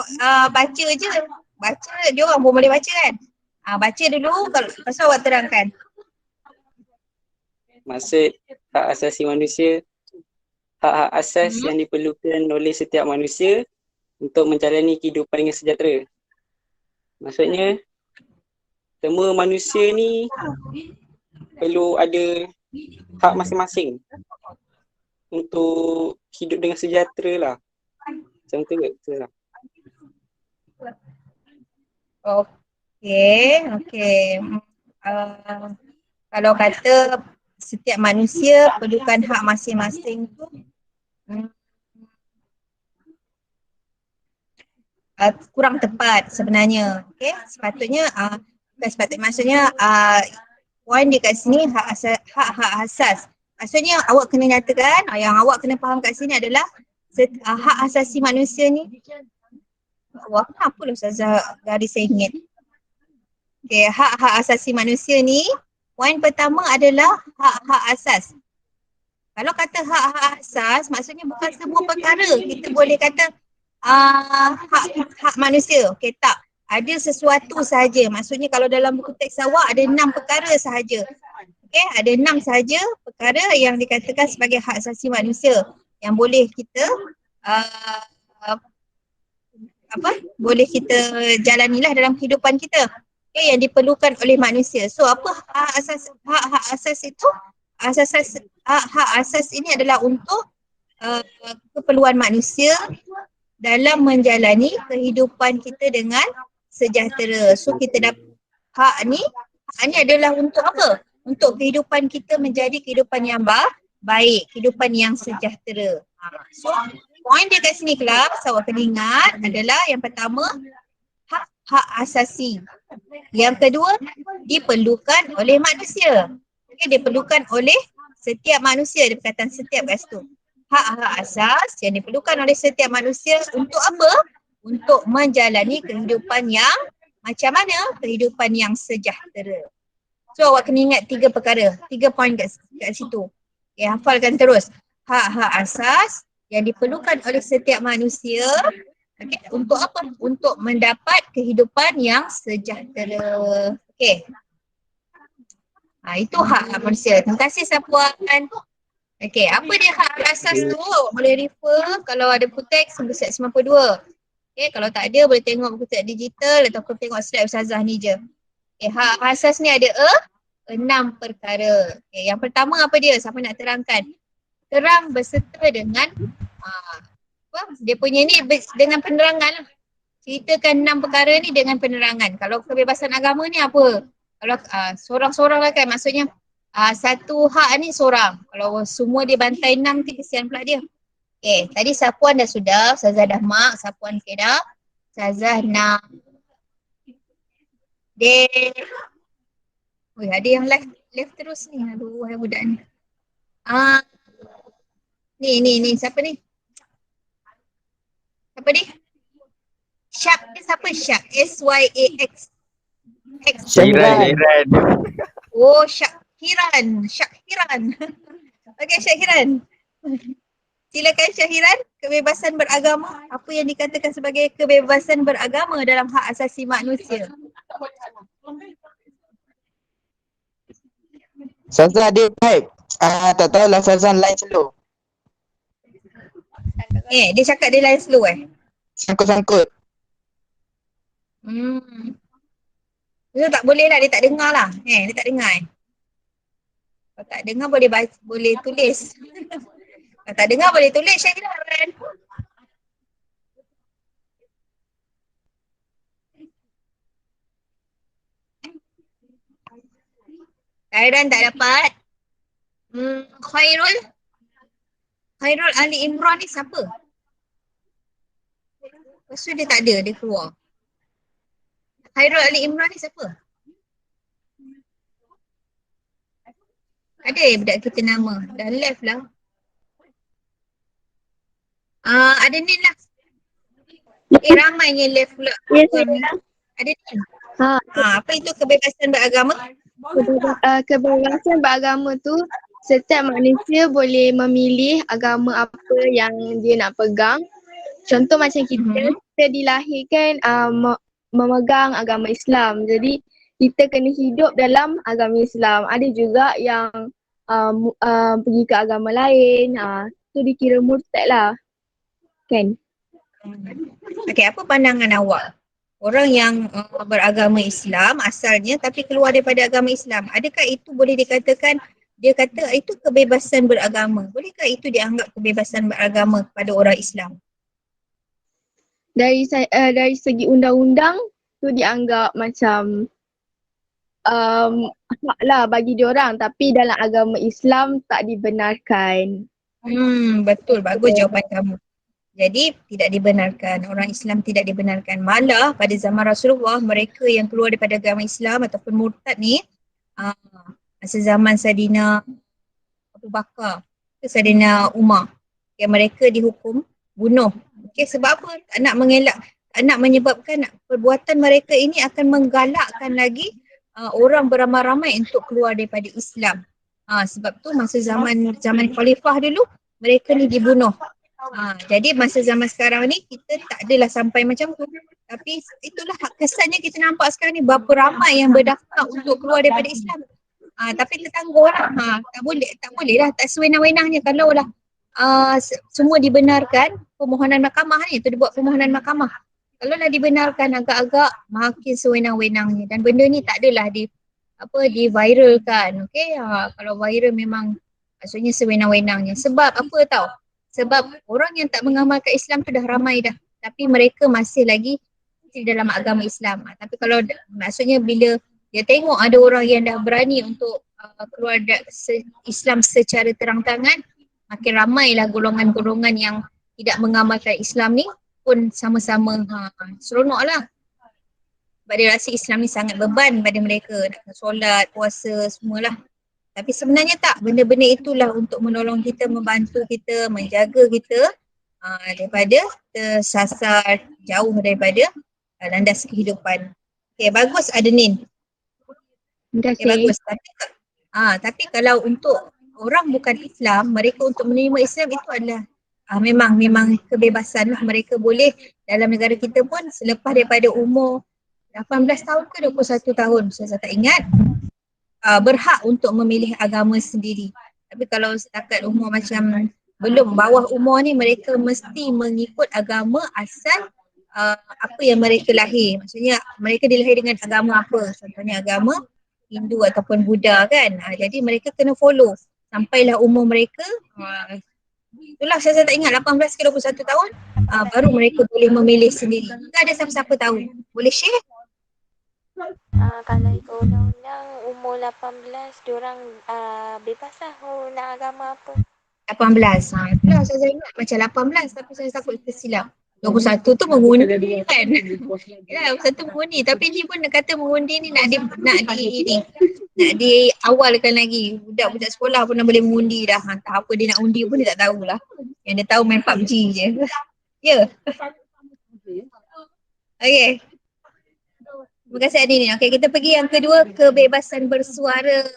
baca je. Baca, dia orang pun boleh baca kan. Baca dulu, lepas tu awak terangkan.
Maksud hak asasi manusia, hak-hak asas yang diperlukan oleh setiap manusia untuk menjalani kehidupan yang sejahtera. Maksudnya, semua manusia ni perlu ada hak masing-masing untuk hidup dengan sejahtera lah. Macam tu ke?
Okey. Kalau kata setiap manusia perlukan hak masing-masing tu, kurang tepat sebenarnya. Okey, sepatutnya maksudnya poin dia kat sini hak asas. Maksudnya awak kena nyatakan, yang awak kena faham kat sini adalah hak asasi manusia ni. Wah, kenapa lah Ustazah garis sengit? Okey, hak asasi manusia ni, poin pertama adalah hak asas. Kalau kata hak asas, maksudnya bukan semua perkara kita boleh kata hak manusia. Okey, tak. Ada sesuatu sahaja. Maksudnya kalau dalam buku teks awak ada 6 perkara sahaja. Okey, ada 6 sahaja perkara yang dikatakan sebagai hak asasi manusia yang boleh kita boleh kita jalanilah dalam kehidupan kita. Okay, yang diperlukan oleh manusia. So apa hak asas itu? Hak asas ini adalah untuk keperluan manusia dalam menjalani kehidupan kita dengan sejahtera. So kita dapat hak ni adalah untuk apa? Untuk kehidupan kita menjadi kehidupan yang baik, kehidupan yang sejahtera. So poin dia kat sini kelas, awak kena ingat adalah yang pertama hak asasi. Yang kedua, diperlukan oleh manusia. Okay, diperlukan oleh setiap manusia, dia perkataan setiap kat situ. Hak-hak asas yang diperlukan oleh setiap manusia untuk apa? Untuk menjalani kehidupan yang macam mana? Kehidupan yang sejahtera. So awak kena ingat 3 perkara, 3 poin kat situ. Okay, hafalkan terus. Hak-hak asas yang diperlukan oleh setiap manusia, okay, untuk apa? Untuk mendapat kehidupan yang sejahtera. Okey. Itu hak manusia. Terima kasih Safwan. Okey, apa dia hak asas tu? Boleh refer kalau ada buku teks buku set 92. Okey, kalau tak ada boleh tengok buku teks digital ataupun tengok slide Ustazah ni je. Okey, hak asas ni ada 6 perkara. Okey, yang pertama apa dia? Siapa nak terangkan? Terang berserta dengan dia punya ni dengan penerangan lah. Ceritakan 6 perkara ni dengan penerangan. Kalau kebebasan agama ni apa? Kalau sorang-sorang lah kan, maksudnya Satu hak ni seorang. Kalau semua dia bantai 6 tu kesian pula dia. Okay, tadi Sapuan dah sudah, Ustazah dah mak, Sapuan okay dah. Ustazah nak Oi, ada yang left terus ni. Aduh, hai budak ni. Ni, siapa ni? Siapa ni? Syak ni siapa Syak? S-Y-A-X.
Syahiran.
Oh, Syahiran. Okey, Syahiran. Silakan Syahiran, kebebasan beragama. Apa yang dikatakan sebagai kebebasan beragama dalam hak asasi manusia?
Ustazah dia type. Tak tahulah Ustazah line slow.
Dia cakap dia line slow
Sangkut-sangkut.
Dia tak boleh lah, dia tak dengar lah. Dia tak dengar Kalau tak dengar boleh tulis. Kalau tak dengar boleh tulis Syahiran. Syahiran tak dapat. Khairul Ali Imran ni siapa? Lepas tu dia tak ada, dia keluar. Khairul Ali Imran ni siapa? Ada budak kita nama. Dah left lah. Ada Nin lah. Ramainya left pula.
Ya, saya.
Ada Nin.
Ha,
Apa itu kebebasan beragama?
kebebasan beragama tu setiap manusia boleh memilih agama apa yang dia nak pegang. Contoh macam kita dilahirkan memegang agama Islam. Jadi kita kena hidup dalam agama Islam. Ada juga yang pergi ke agama lain. Tu dikira murtad lah. Kan?
Okey, apa pandangan awak? Orang yang beragama Islam asalnya tapi keluar daripada agama Islam. Adakah itu boleh dikatakan, dia kata itu kebebasan beragama. Bolehkah itu dianggap kebebasan beragama kepada orang Islam?
Dari segi undang-undang tu dianggap macam hak lah bagi diorang, tapi dalam agama Islam tak dibenarkan.
Betul, bagus jawapan kamu. Jadi tidak dibenarkan, orang Islam tidak dibenarkan. Malah pada zaman Rasulullah, mereka yang keluar daripada agama Islam ataupun murtad ni, masa zaman Saidina Abu Bakar, Saidina Umar, yang mereka dihukum bunuh. Okay, sebab apa? Tak nak mengelak, tak nak menyebabkan perbuatan mereka ini akan menggalakkan lagi orang beramai-ramai untuk keluar daripada Islam. Sebab tu masa zaman khalifah dulu, mereka ni dibunuh. Jadi masa zaman sekarang ni kita tak adalah sampai macam tu. Tapi itulah kesannya kita nampak sekarang ni berapa ramai yang berdaftar untuk keluar daripada Islam. Tapi tertangguh lah. Tak boleh lah, tak sewenang-wenangnya kalau lah semua dibenarkan permohonan mahkamah ni, tu dibuat permohonan mahkamah. Kalau lah dibenarkan agak-agak makin sewenang-wenangnya, dan benda ni tak adalah di-viralkan. Okay, kalau viral memang maksudnya sewenang-wenangnya. Sebab apa tau? Sebab orang yang tak mengamalkan Islam tu dah ramai dah. Tapi mereka masih lagi di dalam agama Islam. Tapi kalau maksudnya bila dia tengok ada orang yang dah berani untuk keluar Islam secara terang-terangan, makin ramailah golongan-golongan yang tidak mengamalkan Islam ni pun sama-sama seronok lah. Sebab dia rasa Islam ni sangat beban pada mereka. Nak solat, puasa, semualah. Tapi sebenarnya tak, benda-benda itulah untuk menolong kita, membantu kita, menjaga kita daripada tersasar jauh daripada landas kehidupan. Okay, bagus ada Nin. Okay, bagus. Tapi kalau untuk orang bukan Islam, mereka untuk menerima Islam itu adalah memang kebebasan lah. Mereka boleh dalam negara kita pun selepas daripada umur 18 tahun ke 21 tahun, saya tak ingat, berhak untuk memilih agama sendiri. Tapi kalau setakat umur macam belum bawah umur ni, mereka mesti mengikut agama asal apa yang mereka lahir. Maksudnya mereka dilahir dengan agama apa, contohnya agama Hindu ataupun Buddha kan. Jadi mereka kena follow sampailah umur mereka, itulah saya tak ingat 18 ke 21 tahun, baru mereka boleh memilih sendiri. Tak ada siapa-siapa tahu. Boleh share?
Kalau ikut undang-undang umur 18 diorang bebas lah nak agama apa.
18. Itulah saya ingat macam 18 tapi saya takut tersilap. 21 tu mengundi kan. Ya, 21 mengundi tapi ni pun dia kata mengundi ni nak di awalkan lagi. Budak-budak sekolah pun dah boleh mengundi dah. Entah apa dia nak undi pun dia tak tahulah. Yang dia tahu main PUBG je. Ya. Okay. Terima kasih Adini. Okay, kita pergi yang kedua, kebebasan bersuara.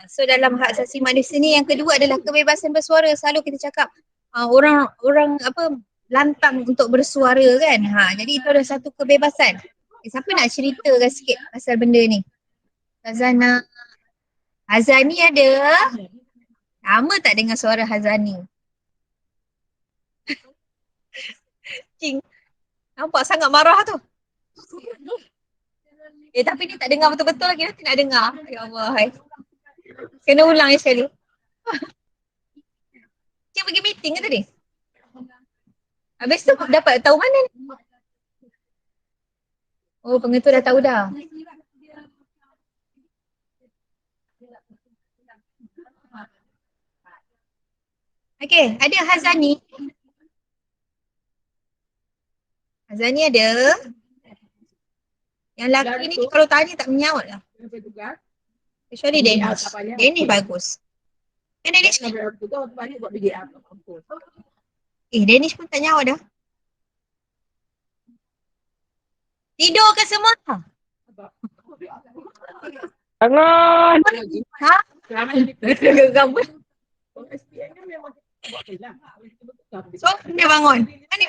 So dalam hak asasi manusia ni yang kedua adalah kebebasan bersuara. Selalu kita cakap orang apa lantang untuk bersuara kan. Jadi itu adalah satu kebebasan. Siapa nak ceritakan sikit pasal benda ni? Hazana. Hazani ada? Lama tak dengar suara Hazani. Cing. Nampak sangat marah tu. Tapi ni tak dengar betul-betul lagi, nanti nak dengar. Ya Allah. Hai. Kena ulang sekali. Cik pergi meeting ke tadi? Habis tu dapat tahu mana ni? Oh, pengetua dah tahu dah. Okay, ada Hazani. Hazani ada. Yang lelaki ni kalau tanya tak menjawab lah. Kecuali Danish. Danish bagus. Danish ni. Danish pun tak jawab dah. Tidur ke semua?
Jangan!
Ha? Gambar. So, dia bangun. Mana?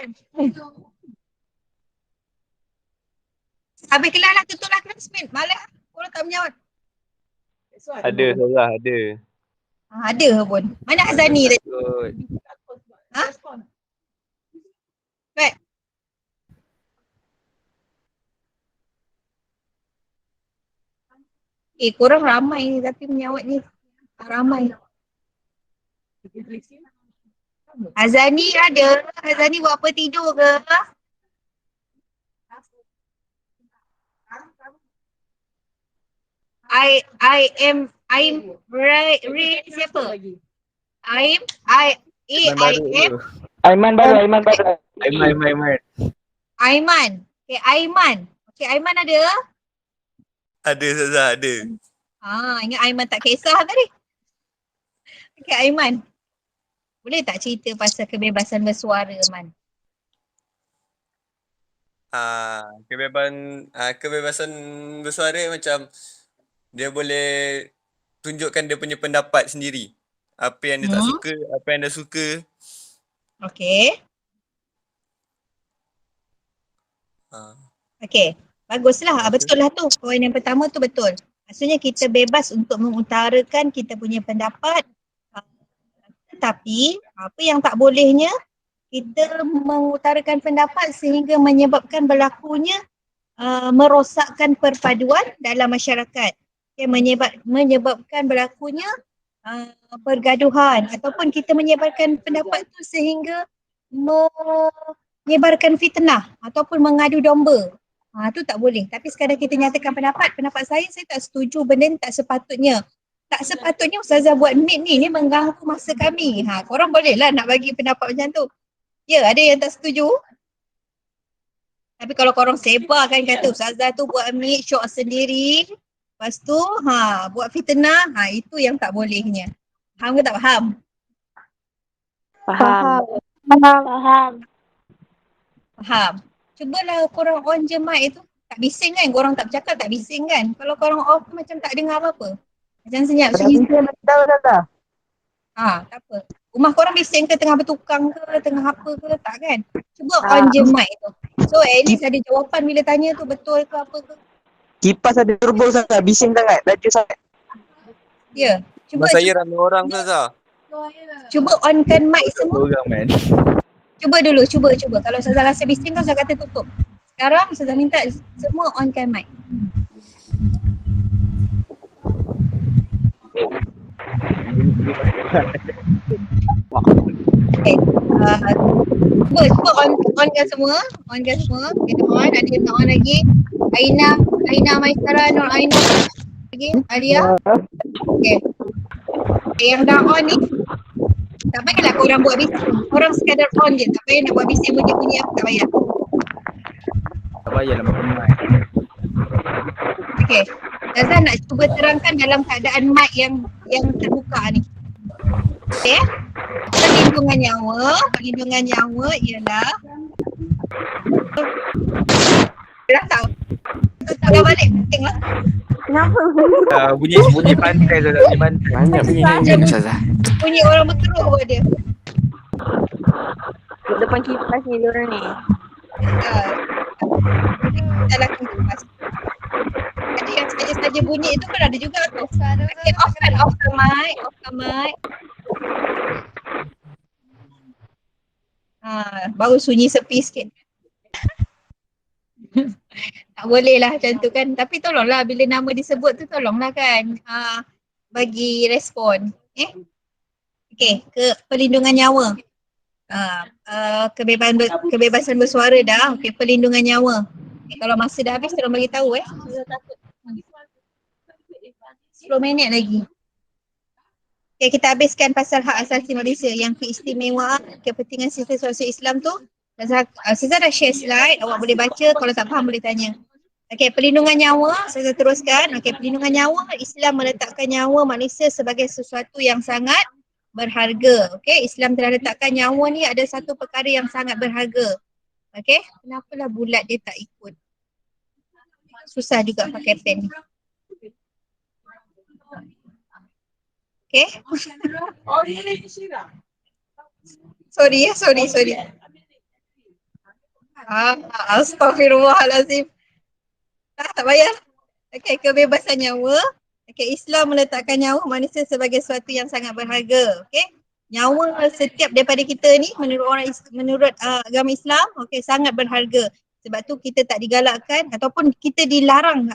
Habis kelas lah, tutup lah classmate. Malah korang tak menjawab.
Ada Sarah, ada.
Ada pun. Mana Azani tadi?
Good.
Ha? Baik. Korang ramai ni tapi menjawab ni tak ramai. Azani ada. Azani buat apa, tidur ke? I'm siapa?
Aiman baru.
Aiman. Okay, Aiman. Okay, Aiman ada?
Ada Sarah, ada.
Ingat Aiman tak kisah tadi. Okay, Aiman. Boleh tak cerita pasal kebebasan bersuara, Man?
Kebebasan bersuara macam dia boleh tunjukkan dia punya pendapat sendiri. Apa yang dia tak suka, apa yang dia suka.
Okay. Okay. Baguslah. Betul lah tu. Poin yang pertama tu betul. Maksudnya kita bebas untuk mengutarakan kita punya pendapat. Tetapi apa yang tak bolehnya, kita mengutarakan pendapat sehingga menyebabkan berlakunya merosakkan perpaduan dalam masyarakat. Okay, menyebabkan berlakunya pergaduhan ataupun kita menyebarkan pendapat tu sehingga menyebarkan fitnah ataupun mengadu domba. Tu tak boleh. Tapi sekadar kita nyatakan pendapat saya tak setuju benda ni tak sepatutnya. Tak sepatutnya Ustazah buat meet ni mengganggu masa kami. Korang boleh lah nak bagi pendapat macam tu. Ya, ada yang tak setuju. Tapi kalau korang sebarkan kata Ustazah tu buat meet syok sendiri. Lepas tu buat fitnah, itu yang tak bolehnya. Faham ke tak faham? Faham. Cubalah korang on je mic tu. Tak bising kan? Korang tak bercakap tak bising kan? Kalau korang off macam tak dengar apa-apa. Macam senyap. Tak apa. Rumah korang bising ke tengah bertukang ke, tengah apa ke, tak kan? Cuba on je mic tu. So at least ada jawapan bila tanya tu betul ke apa ke.
Kipas ada turbo sangat, bising sangat, laju sangat.
Ya. Cuba
Saya ramai orang Sarah.
Cuba onkan mic semua.
Orang man.
Cuba dulu, cuba. Kalau Ustazah rasa bising kan saya kata tutup. Sekarang Ustazah minta semua onkan mic. Okay. Cuba on kan semua. On kan semua. Okay, on. Ada yang tak on lagi. Aina Maisara, Nur Aina lagi. Alia. Okay. Yang dah on ni, tak payahlah korang buat bising. Korang sekadar on je. Tak payah nak buat bising bunyi-bunyi apa, tak payah.
Tak payahlah makan mic.
Okay. Zazan nak cuba terangkan dalam keadaan mic yang terbuka ni. Okay. Perlindungan nyawa ialah dah tahu. Tengah balik penting lah.
Bunyi pantai tu, bunyi pantai.
Banyak bunyi hanging Ustazah.
Bunyi orang berteruk pun ada.
Depan kipas ni diorang ni.
Dalam kipas. Ada yang saja-saja bunyi itu pun ada juga tu. Okay, off the mic. Baru sunyi sepi sikit. Tak boleh lah macam tu kan. Tapi tolonglah bila nama disebut tu tolonglah kan bagi respon. Okay, perlindungan nyawa. Kebebasan bersuara dah. Okay, perlindungan nyawa. Okay, kalau masa dah habis tolong bagi tahu 10 minit lagi. Okay, kita habiskan pasal hak asasi manusia yang keistimewaan kepentingan sistem sosial Islam tu. Saya dah share slide, awak boleh baca, kalau tak faham boleh tanya. Okay, perlindungan nyawa, saya teruskan. Okay, perlindungan nyawa, Islam meletakkan nyawa manusia sebagai sesuatu yang sangat berharga. Okay, Islam telah letakkan nyawa ni ada satu perkara yang sangat berharga. Okay, kenapalah bulat dia tak ikut? Susah juga pakai pen ni. Okay. Sorry. Astaghfirullahalazim. Tak payah. Okay, kebebasan nyawa. Okay, Islam meletakkan nyawa manusia sebagai sesuatu yang sangat berharga. Okay. Nyawa setiap daripada kita ni menurut agama Islam, okay, sangat berharga. Sebab tu kita tak digalakkan ataupun kita dilarang,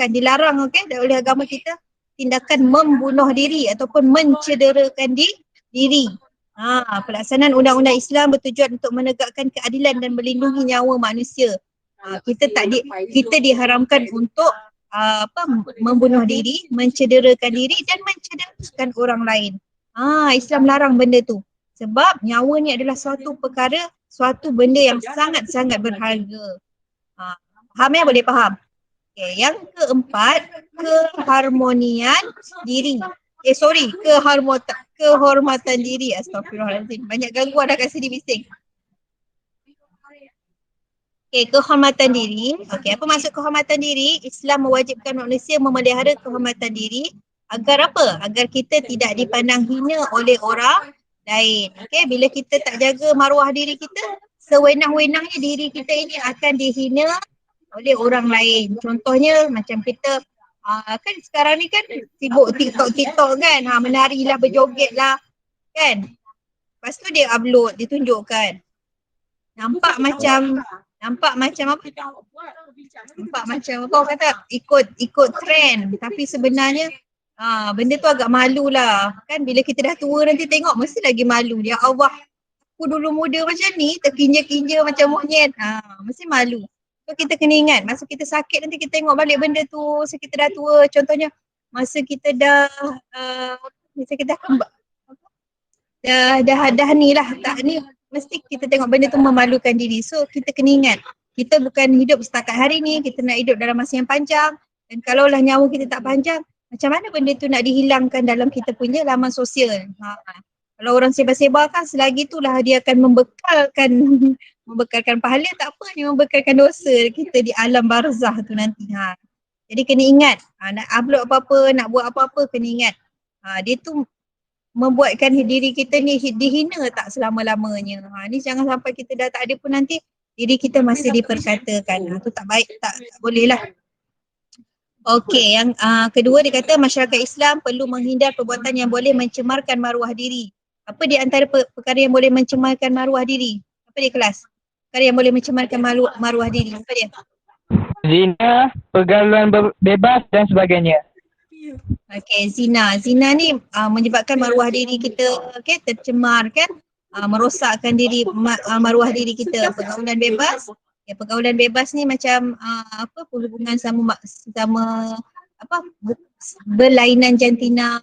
dilarang, okay, oleh agama kita tindakan membunuh diri ataupun mencederakan diri. Pelaksanaan undang-undang Islam bertujuan untuk menegakkan keadilan dan melindungi nyawa manusia. Kita diharamkan untuk membunuh diri, mencederakan diri dan mencederakan orang lain. Islam larang benda tu. Sebab nyawa ni adalah suatu benda yang sangat-sangat berharga. Faham ya? Boleh faham? Okay, yang keempat, keharmonian diri. Kehormatan diri. Astagfirullahaladzim. Banyak gangguan dah kat sini bising. Okay, kehormatan diri. Okay, apa maksud kehormatan diri? Islam mewajibkan manusia memelihara kehormatan diri agar apa? Agar kita tidak dipandang hina oleh orang lain. Okay, bila kita tak jaga maruah diri kita, sewenang-wenangnya diri kita ini akan dihina oleh orang lain. Contohnya macam kita kan sekarang ni kan sibuk TikTok kan, menarilah, berjogetlah kan. Lepas tu dia upload, dia tunjukkan. Nampak macam apa? Nampak macam apa orang kata ikut trend, tapi sebenarnya benda tu agak malu lah kan. Bila kita dah tua nanti tengok mesti lagi malu. Ya Allah, aku dulu muda macam ni, terkinja-kinja macam monyet. Mesti malu. So kita kena ingat, masa kita sakit nanti kita tengok balik benda tu, masa kita dah tua, contohnya masa kita dah dah ni lah, tak ni, mesti kita tengok benda tu memalukan diri. So kita kena ingat, kita bukan hidup setakat hari ni, kita nak hidup dalam masa yang panjang. Dan kalaulah nyawa kita tak panjang, macam mana benda tu nak dihilangkan dalam kita punya laman sosial. Kalau orang sebar-sebarkan, selagi itulah dia akan membekalkan pahala, tak apa, dia membekalkan dosa kita di alam barzah tu nanti. Jadi kena ingat, nak upload apa-apa, nak buat apa-apa, kena ingat. Dia tu membuatkan diri kita ni dihina tak selama-lamanya. Ni jangan sampai kita dah tak ada pun nanti diri kita masih diperkatakan. Tu tak baik, tak boleh lah. Okey, yang kedua dia kata masyarakat Islam perlu menghindar perbuatan yang boleh mencemarkan maruah diri. Apa di antara perkara yang boleh mencemarkan maruah diri? Apa dia kelas? Perkara yang boleh mencemarkan maruah diri. Apa dia?
Zina, pergaulan bebas dan sebagainya.
Okay, zina. Zina ni menyebabkan maruah diri kita tercemar kan. merosakkan diri maruah diri kita. Pergaulan bebas, pergaulan bebas ni macam hubungan sama berlainan jantina,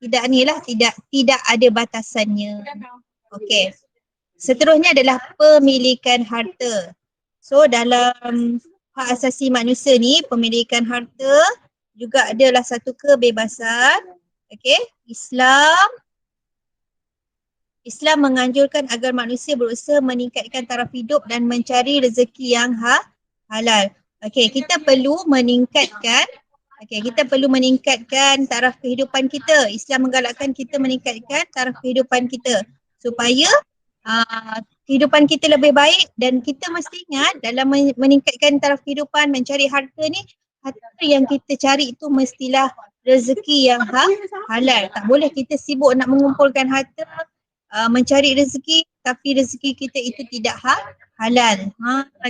tidak ada batasannya. Okey. Seterusnya adalah pemilikan harta. So dalam hak asasi manusia ni, pemilikan harta juga adalah satu kebebasan. Okey, Islam menganjurkan agar manusia berusaha meningkatkan taraf hidup dan mencari rezeki yang halal. Okey, kita perlu meningkatkan taraf kehidupan kita. Islam menggalakkan kita meningkatkan taraf kehidupan kita supaya kehidupan kita lebih baik, dan kita mesti ingat dalam meningkatkan taraf kehidupan, mencari harta ni, harta yang kita cari itu mestilah rezeki yang halal. Tak boleh kita sibuk nak mengumpulkan harta, mencari rezeki tapi rezeki kita itu tidak halal.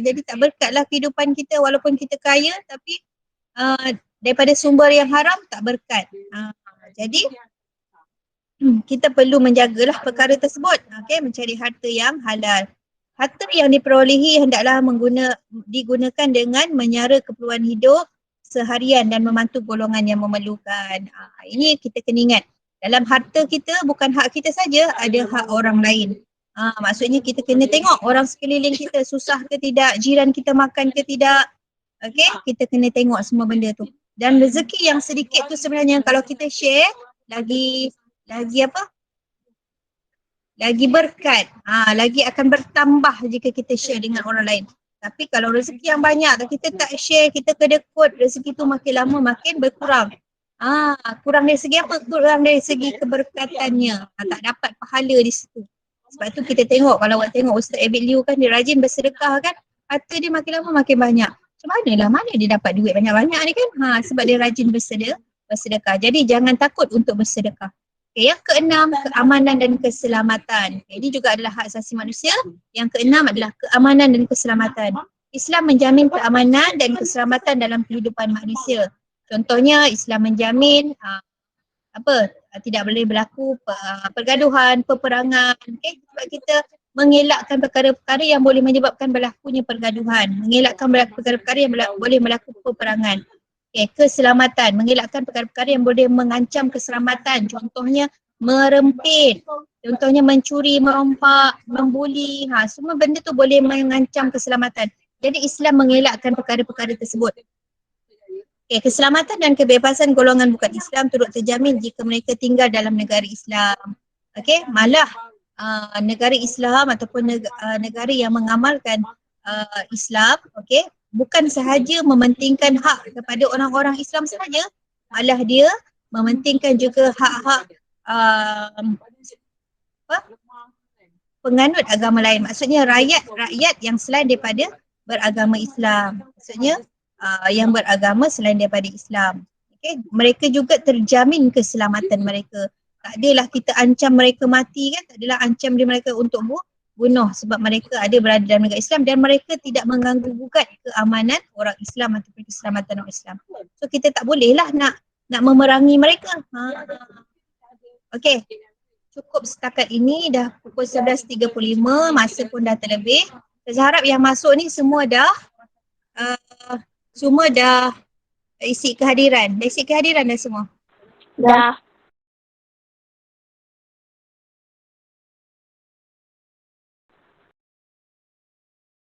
Jadi tak berkatlah kehidupan kita, walaupun kita kaya tapi daripada sumber yang haram tak berkat. Jadi kita perlu menjagalah perkara tersebut, mencari harta yang halal. Harta yang diperolehi hendaklah digunakan dengan menyara keperluan hidup seharian dan membantu golongan yang memerlukan. Ini kita kena ingat. Dalam harta kita bukan hak kita saja, ada hak orang lain. Maksudnya kita kena tengok orang sekeliling kita susah ke tidak, jiran kita makan ke tidak. Kita kena tengok semua benda tu. Dan rezeki yang sedikit tu sebenarnya kalau kita share lagi berkat, lagi akan bertambah jika kita share dengan orang lain. Tapi kalau rezeki yang banyak, kita tak share, kita kedekut, rezeki tu makin lama makin berkurang. Kurang dari segi apa? Kurang dari segi keberkatannya. Tak dapat pahala di situ. Sebab tu kita tengok, kalau awak tengok Ustaz Abid Liu kan, dia rajin bersedekah kan, harta dia makin lama makin banyak. Macam mana dia dapat duit banyak-banyak ni kan? Sebab dia rajin bersedekah. Jadi jangan takut untuk bersedekah. Yang keenam, keamanan dan keselamatan. Ini juga adalah hak asasi manusia. Yang keenam adalah keamanan dan keselamatan. Islam menjamin keamanan dan keselamatan dalam kehidupan manusia. Contohnya Islam menjamin tidak boleh berlaku pergaduhan, peperangan. Sebab kita mengelakkan perkara-perkara yang boleh menyebabkan berlakunya pergaduhan, mengelakkan perkara-perkara yang boleh berlaku peperangan. Keselamatan, mengelakkan perkara-perkara yang boleh mengancam keselamatan. Contohnya merempit, contohnya mencuri, merompak, membuli. Semua benda tu boleh mengancam keselamatan. Jadi Islam mengelakkan perkara-perkara tersebut. Keselamatan dan kebebasan golongan bukan Islam turut terjamin jika mereka tinggal dalam negara Islam. Malah negara Islam ataupun negara yang mengamalkan Islam, bukan sahaja mementingkan hak kepada orang-orang Islam sahaja, malah dia mementingkan juga hak-hak penganut agama lain. Maksudnya rakyat yang selain daripada beragama Islam. Maksudnya yang beragama selain daripada Islam. Mereka juga terjamin keselamatan mereka. Tak adalah kita ancam mereka mati kan, tak adalah ancam mereka untuk bunuh sebab mereka ada berada dalam negara Islam dan mereka tidak mengganggu gugat keamanan orang Islam ataupun keselamatan orang Islam. So kita tak bolehlah nak memerangi mereka. Cukup setakat ini, dah pukul 11.35, masa pun dah terlebih. Saya harap yang masuk ni semua dah isi kehadiran. Dah isi kehadiran dah semua?
Dah.